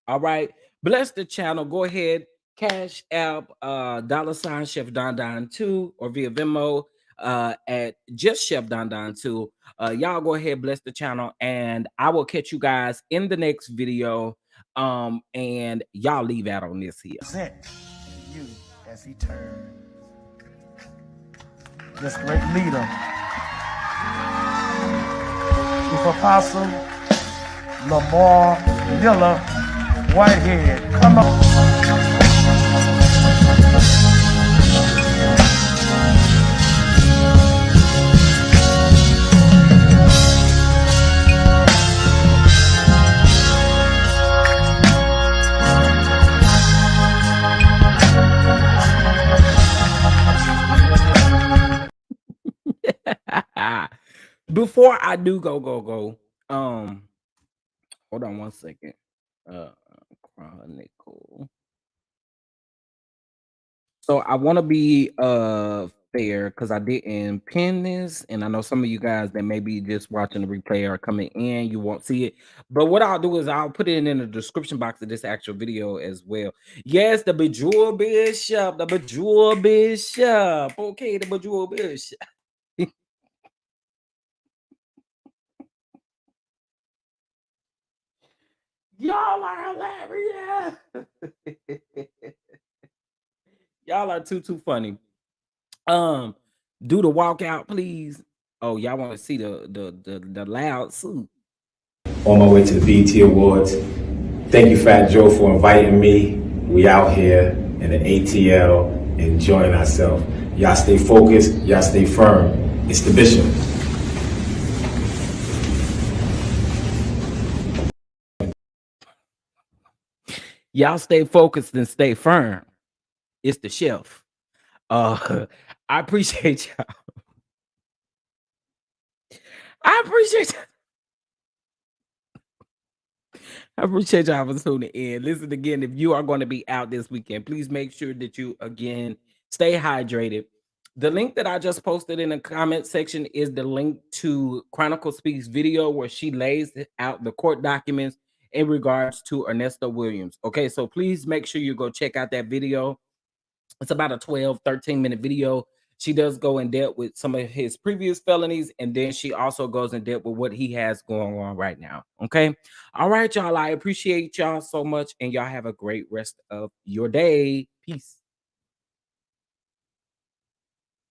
All right. Bless the channel. Go ahead. Cash app $ Chef Don Don 2 or via Venmo at just Chef Don Don 2. Y'all go ahead, bless the channel, and I will catch you guys in the next video. And y'all leave out on this here. Present you as he turns. This great leader, Chief Apostle Lamar Miller Whitehead. Come on. Before I do go, hold on one second. Chronicle. So I want to be fair because I didn't pin this, and I know some of you guys that may be just watching the replay or coming in, you won't see it. But what I'll do is I'll put it in the description box of this actual video as well. Yes, the Bejeweled Bishop, the Bejeweled Bishop. Okay, the Bejeweled Bishop. Y'all are hilarious. Y'all are too funny. Do the walkout, please. Oh, y'all want to see the loud suit. On my way to the BET Awards. Thank you, Fat Joe, for inviting me. We out here in the ATL enjoying ourselves. Y'all stay focused. Y'all stay firm. It's the Bishop. Y'all stay focused and stay firm. It's the chef. I appreciate y'all. I appreciate y'all for tuning in. Listen again, if you are going to be out this weekend, please make sure that you again stay hydrated. The link that I just posted in the comment section is the link to Chronicle Speaks video where she lays out the court documents in regards to Ernesto Williams. Okay, so please make sure you go check out that video. It's about a 12-13-minute video. She does go in depth with some of his previous felonies, and then she also goes in depth with what he has going on right now. Okay. All right, y'all. I appreciate y'all so much, and y'all have a great rest of your day. Peace.